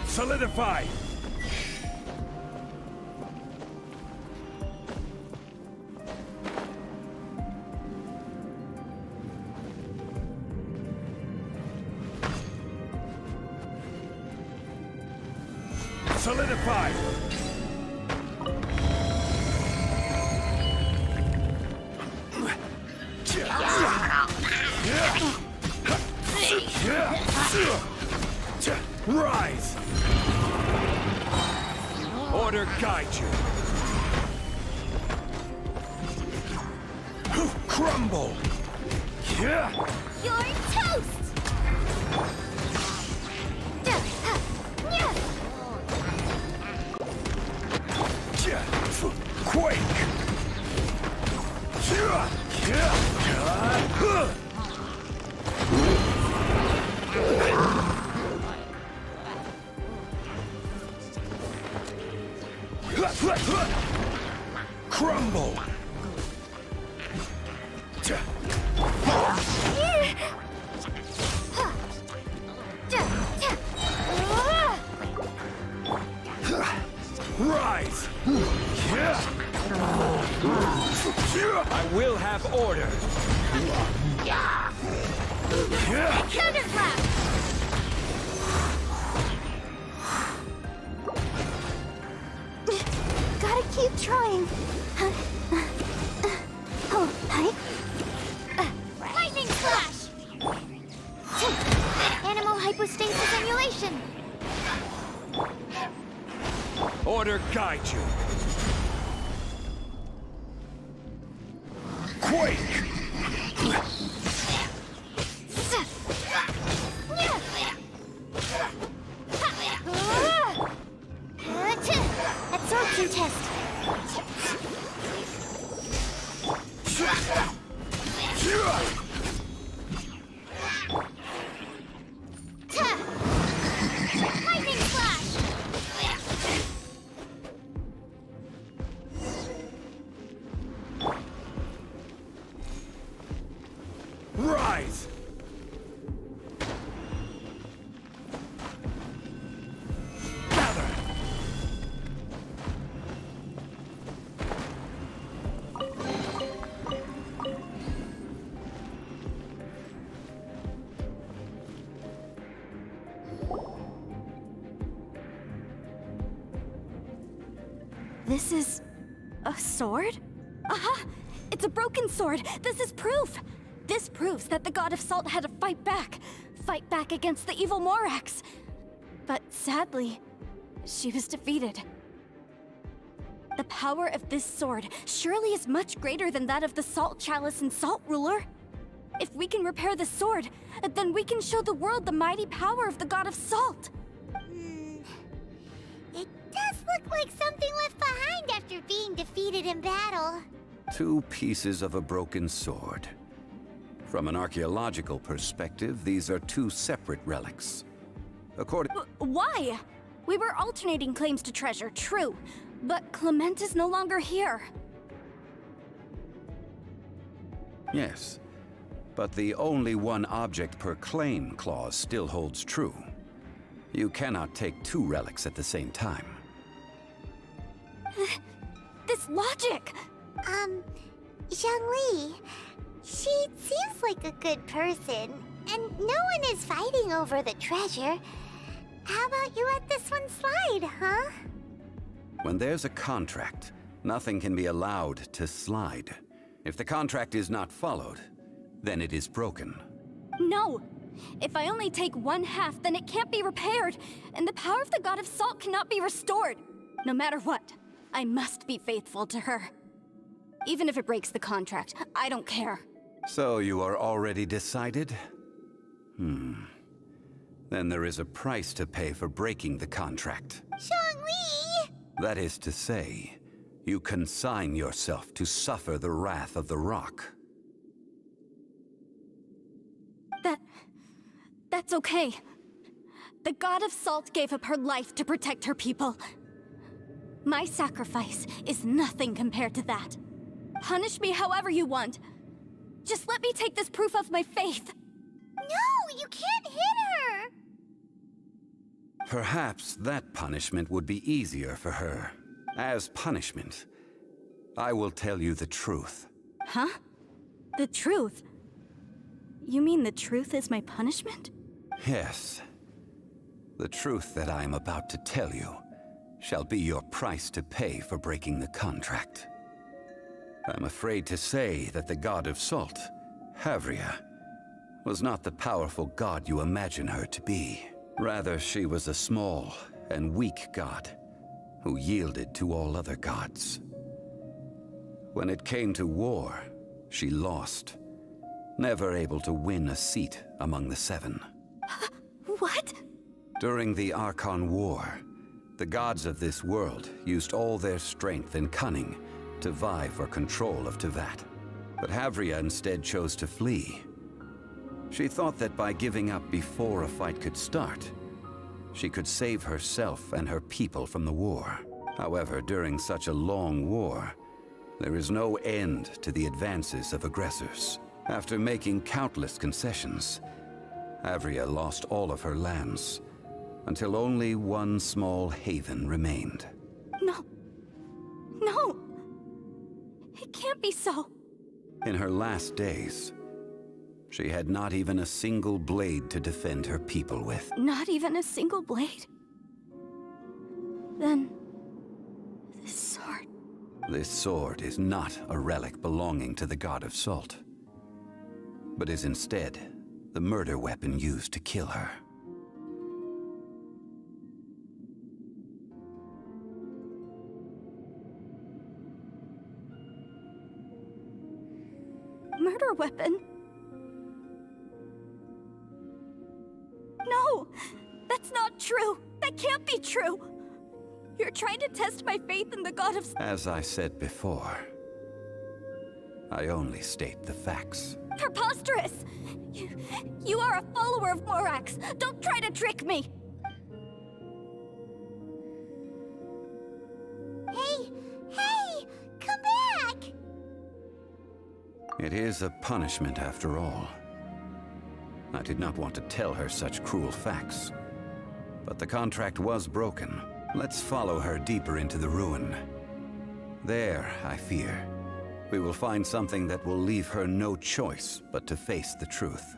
Solidify! Solidify! Rise! Order guide you! Crumble! You're toast! Quake! Crumble! Rise! I will have order! Counterblast! Gotta keep trying. Oh, hi. Lightning Slash! Animal hypostasis emulation! Order guide you! Quake! Absorption test! Lightning Slash! Rise! Gather! This is a sword? Aha! It's a broken sword! This is proof! This proves that the god of salt had to fight back against the evil Morax. But sadly, she was defeated. The power of this sword surely is much greater than that of the Salt Chalice and Salt Ruler. If we can repair the sword, then we can show the world the mighty power of the God of Salt. It does look like something left behind after being defeated in battle. 2 pieces of a broken sword. From an archaeological perspective, these are 2 separate relics. According... Why? We were alternating claims to treasure, true. But Clement is no longer here. Yes, but the only one object per claim clause still holds true. You cannot take 2 relics at the same time. This logic! Zhongli, she seems like a good person, and no one is fighting over the treasure. How about you let this one slide, huh? When there's a contract, nothing can be allowed to slide. If the contract is not followed, then it is broken. No! If I only take 1/2, then it can't be repaired, and the power of the God of Salt cannot be restored. No matter what, I must be faithful to her. Even if it breaks the contract, I don't care. So you are already decided? Then there is a price to pay for breaking the contract. Zhongli! That is to say, you consign yourself to suffer the wrath of the rock. That's okay. The God of Salt gave up her life to protect her people. My sacrifice is nothing compared to that. Punish me however you want. Just let me take this proof of my faith. No, you can't hit her! Perhaps that punishment would be easier for her. As punishment, I will tell you the truth. Huh? The truth? You mean the truth is my punishment? Yes. The truth that I am about to tell you shall be your price to pay for breaking the contract. I'm afraid to say that the God of Salt, Havria, was not the powerful god you imagine her to be. Rather, she was a small and weak god who yielded to all other gods. When it came to war, she lost, never able to win a seat among the 7. What? During the Archon War, the gods of this world used all their strength and cunning to vie for control of Tevat. But Havria instead chose to flee. She thought that by giving up before a fight could start, she could save herself and her people from the war. However, during such a long war, there is no end to the advances of aggressors. After making countless concessions, Havria lost all of her lands, until only one small haven remained. No. No! It can't be so. In her last days, she had not even a single blade to defend her people with. Not even a single blade? Then... this sword... This sword is not a relic belonging to the God of Salt, but is instead the murder weapon used to kill her. Murder weapon? No! That's not true! That can't be true! You're trying to test my faith in the God of... As I said before, I only state the facts. Preposterous! You are a follower of Morax! Don't try to trick me! Hey! Come back! It is a punishment after all. I did not want to tell her such cruel facts, but the contract was broken. Let's follow her deeper into the ruin. There, I fear, we will find something that will leave her no choice but to face the truth.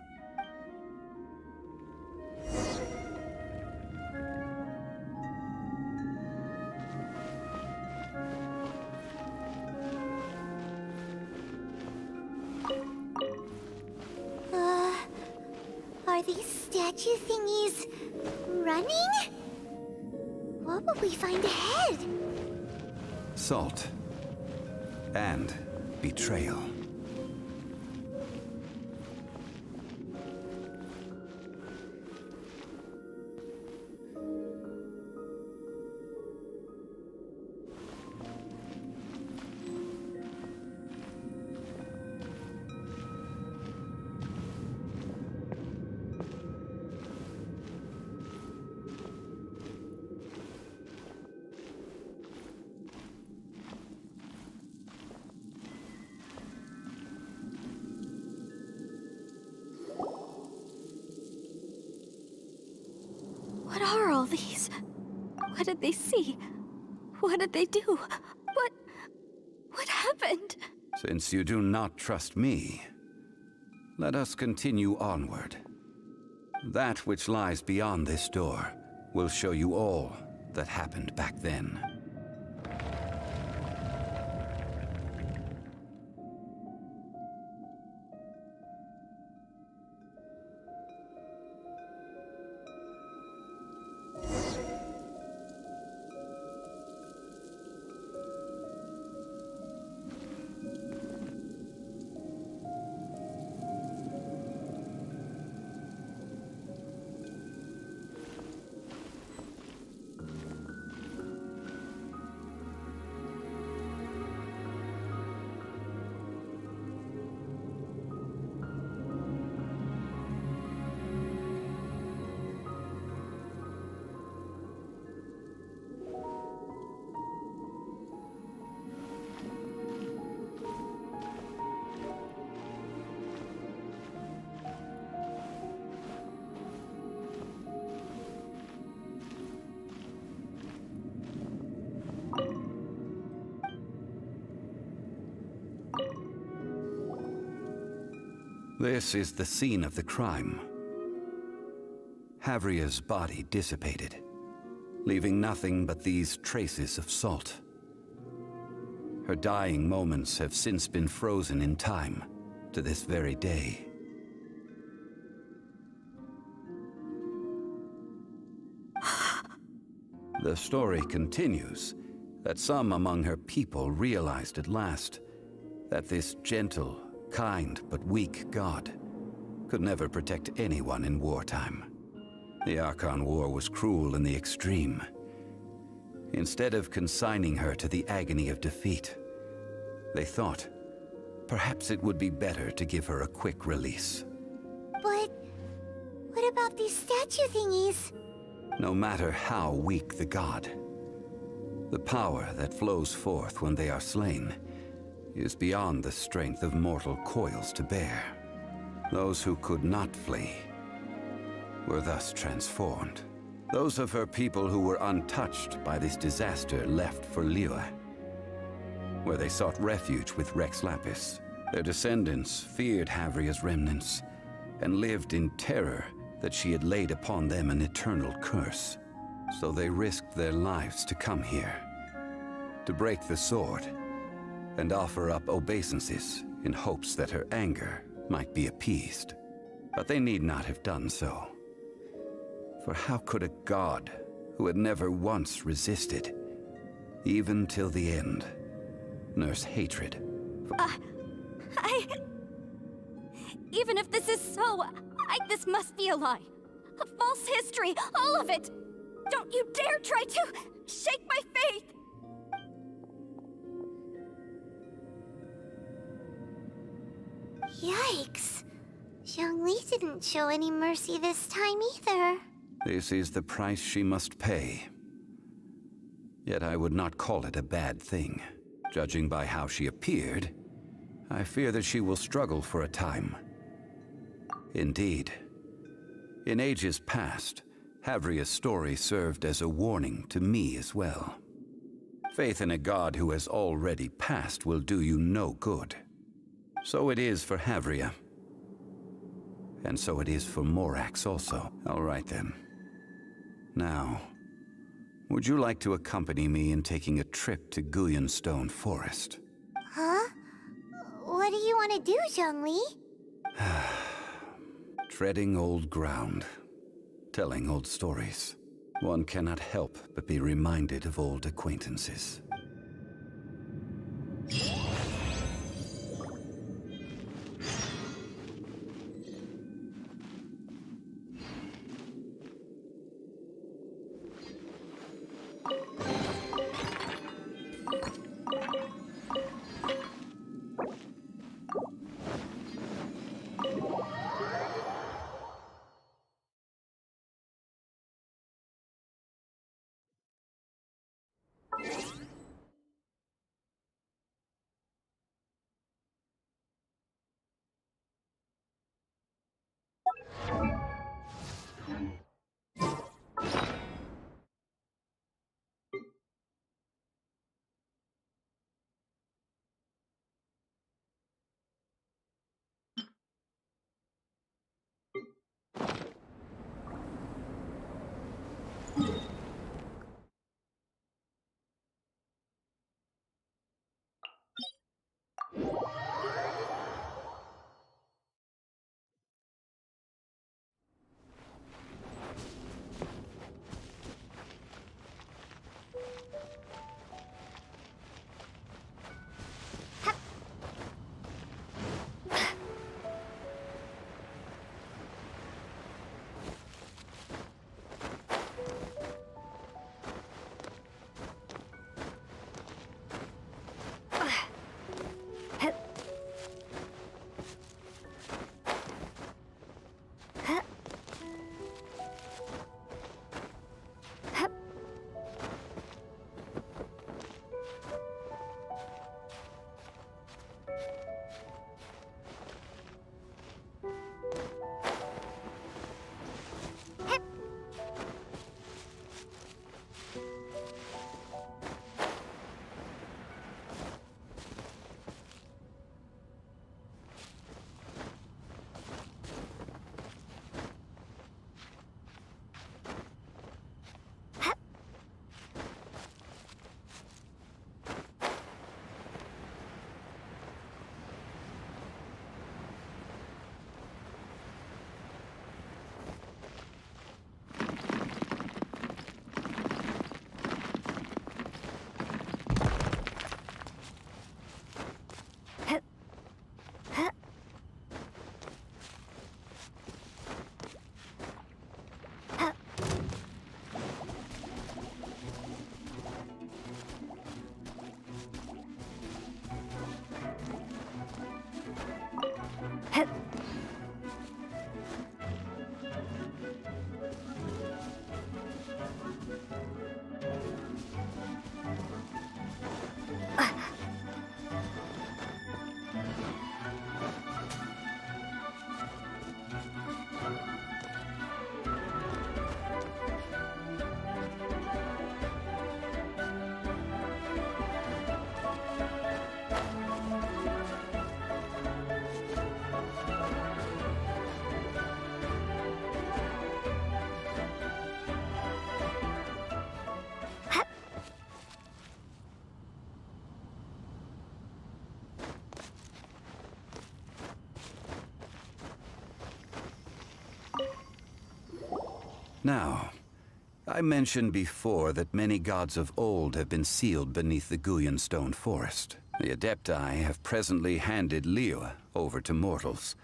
Are these statue thingies running? What will we find ahead? Salt. And betrayal. What are all these? What did they see? What did they do? What happened? Since you do not trust me, let us continue onward. That which lies beyond this door will show you all that happened back then. This is the scene of the crime. Havria's body dissipated, leaving nothing but these traces of salt. Her dying moments have since been frozen in time to this very day. The story continues that some among her people realized at last that this gentle, kind but weak god could never protect anyone in wartime. The Archon War was cruel in the extreme. Instead of consigning her to the agony of defeat, they thought perhaps it would be better to give her a quick release. But what about these statue thingies? No matter how weak the god, the power that flows forth when they are slain is beyond the strength of mortal coils to bear. Those who could not flee were thus transformed. Those of her people who were untouched by this disaster left for Liyue, where they sought refuge with Rex Lapis. Their descendants feared Havria's remnants and lived in terror that she had laid upon them an eternal curse. So they risked their lives to come here, to break the sword and offer up obeisances in hopes that her anger might be appeased. But they need not have done so. For how could a god who had never once resisted, even till the end, nurse hatred? Even if this is so, this must be a lie. A false history, all of it! Don't you dare try to shake my faith! Yikes. Zhongli didn't show any mercy this time either. This is the price she must pay. Yet I would not call it a bad thing. Judging by how she appeared, I fear that she will struggle for a time. Indeed. In ages past, Havria's story served as a warning to me as well. Faith in a god who has already passed will do you no good. So it is for Havria. And so it is for Morax also. All right then. Now, would you like to accompany me in taking a trip to Guyonstone Forest? Huh? What do you want to do, Zhongli? Treading old ground, telling old stories. one cannot help but be reminded of old acquaintances. Now, I mentioned before that many gods of old have been sealed beneath the Guyan stone forest. The Adepti have presently handed Liyue over to mortals,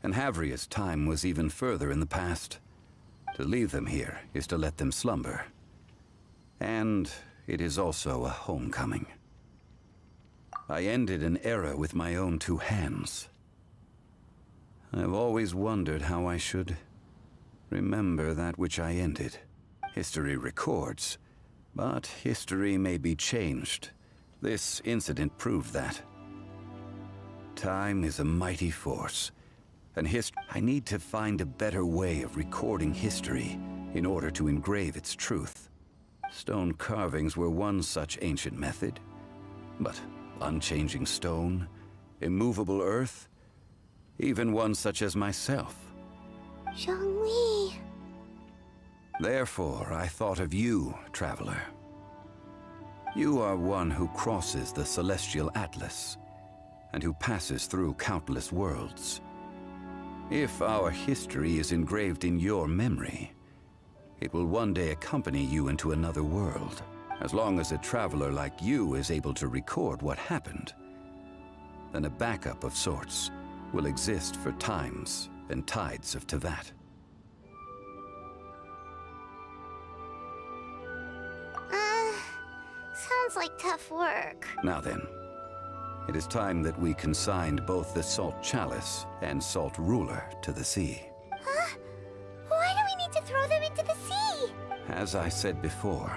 and Havria's time was even further in the past. To leave them here is to let them slumber. And it is also a homecoming. I ended an era with my own two hands. I've always wondered how I should remember that which I ended. History records, but history may be changed. This incident proved that. Time is a mighty force, and I need to find a better way of recording history in order to engrave its truth. Stone carvings were one such ancient method, but unchanging stone, immovable earth, even one such as myself. Zhongli. Therefore, I thought of you, traveler. You are one who crosses the celestial atlas, and who passes through countless worlds. If our history is engraved in your memory, It will one day accompany you into another world. As long as a traveler like you is able to record what happened, then a backup of sorts will exist for times and tides of Teyvat. Sounds like tough work. Now then, it is time that we consigned both the Salt Chalice and Salt Ruler to the sea. Huh? Why do we need to throw them into the sea? As I said before,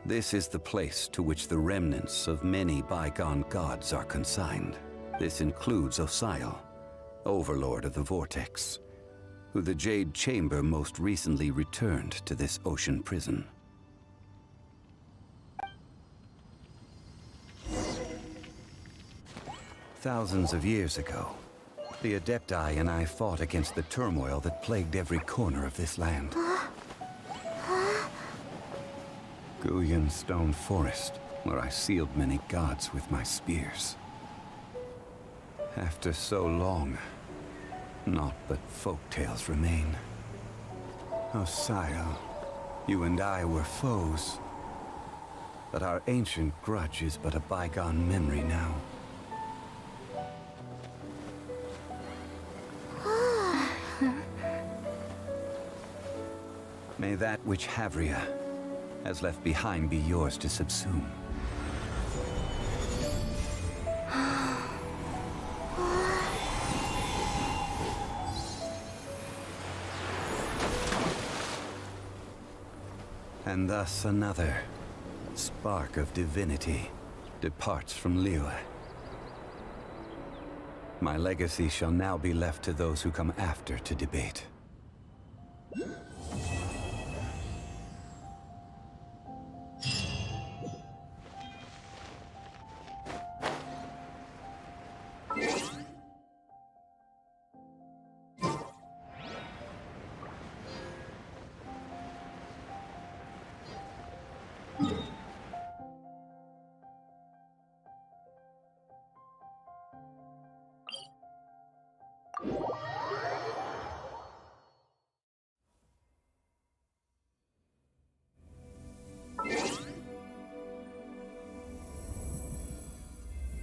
this is the place to which the remnants of many bygone gods are consigned. This includes Osial, Overlord of the Vortex, who the Jade Chamber most recently returned to this ocean prison. Thousands of years ago, the Adepti and I fought against the turmoil that plagued every corner of this land. Guyan Stone Forest, where I sealed many gods with my spears. After so long, naught but folktales remain. Osial, you and I were foes, but our ancient grudge is but a bygone memory now. May that which Havria has left behind be yours to subsume. And thus another spark of divinity departs from Liyue. My legacy shall now be left to those who come after to debate.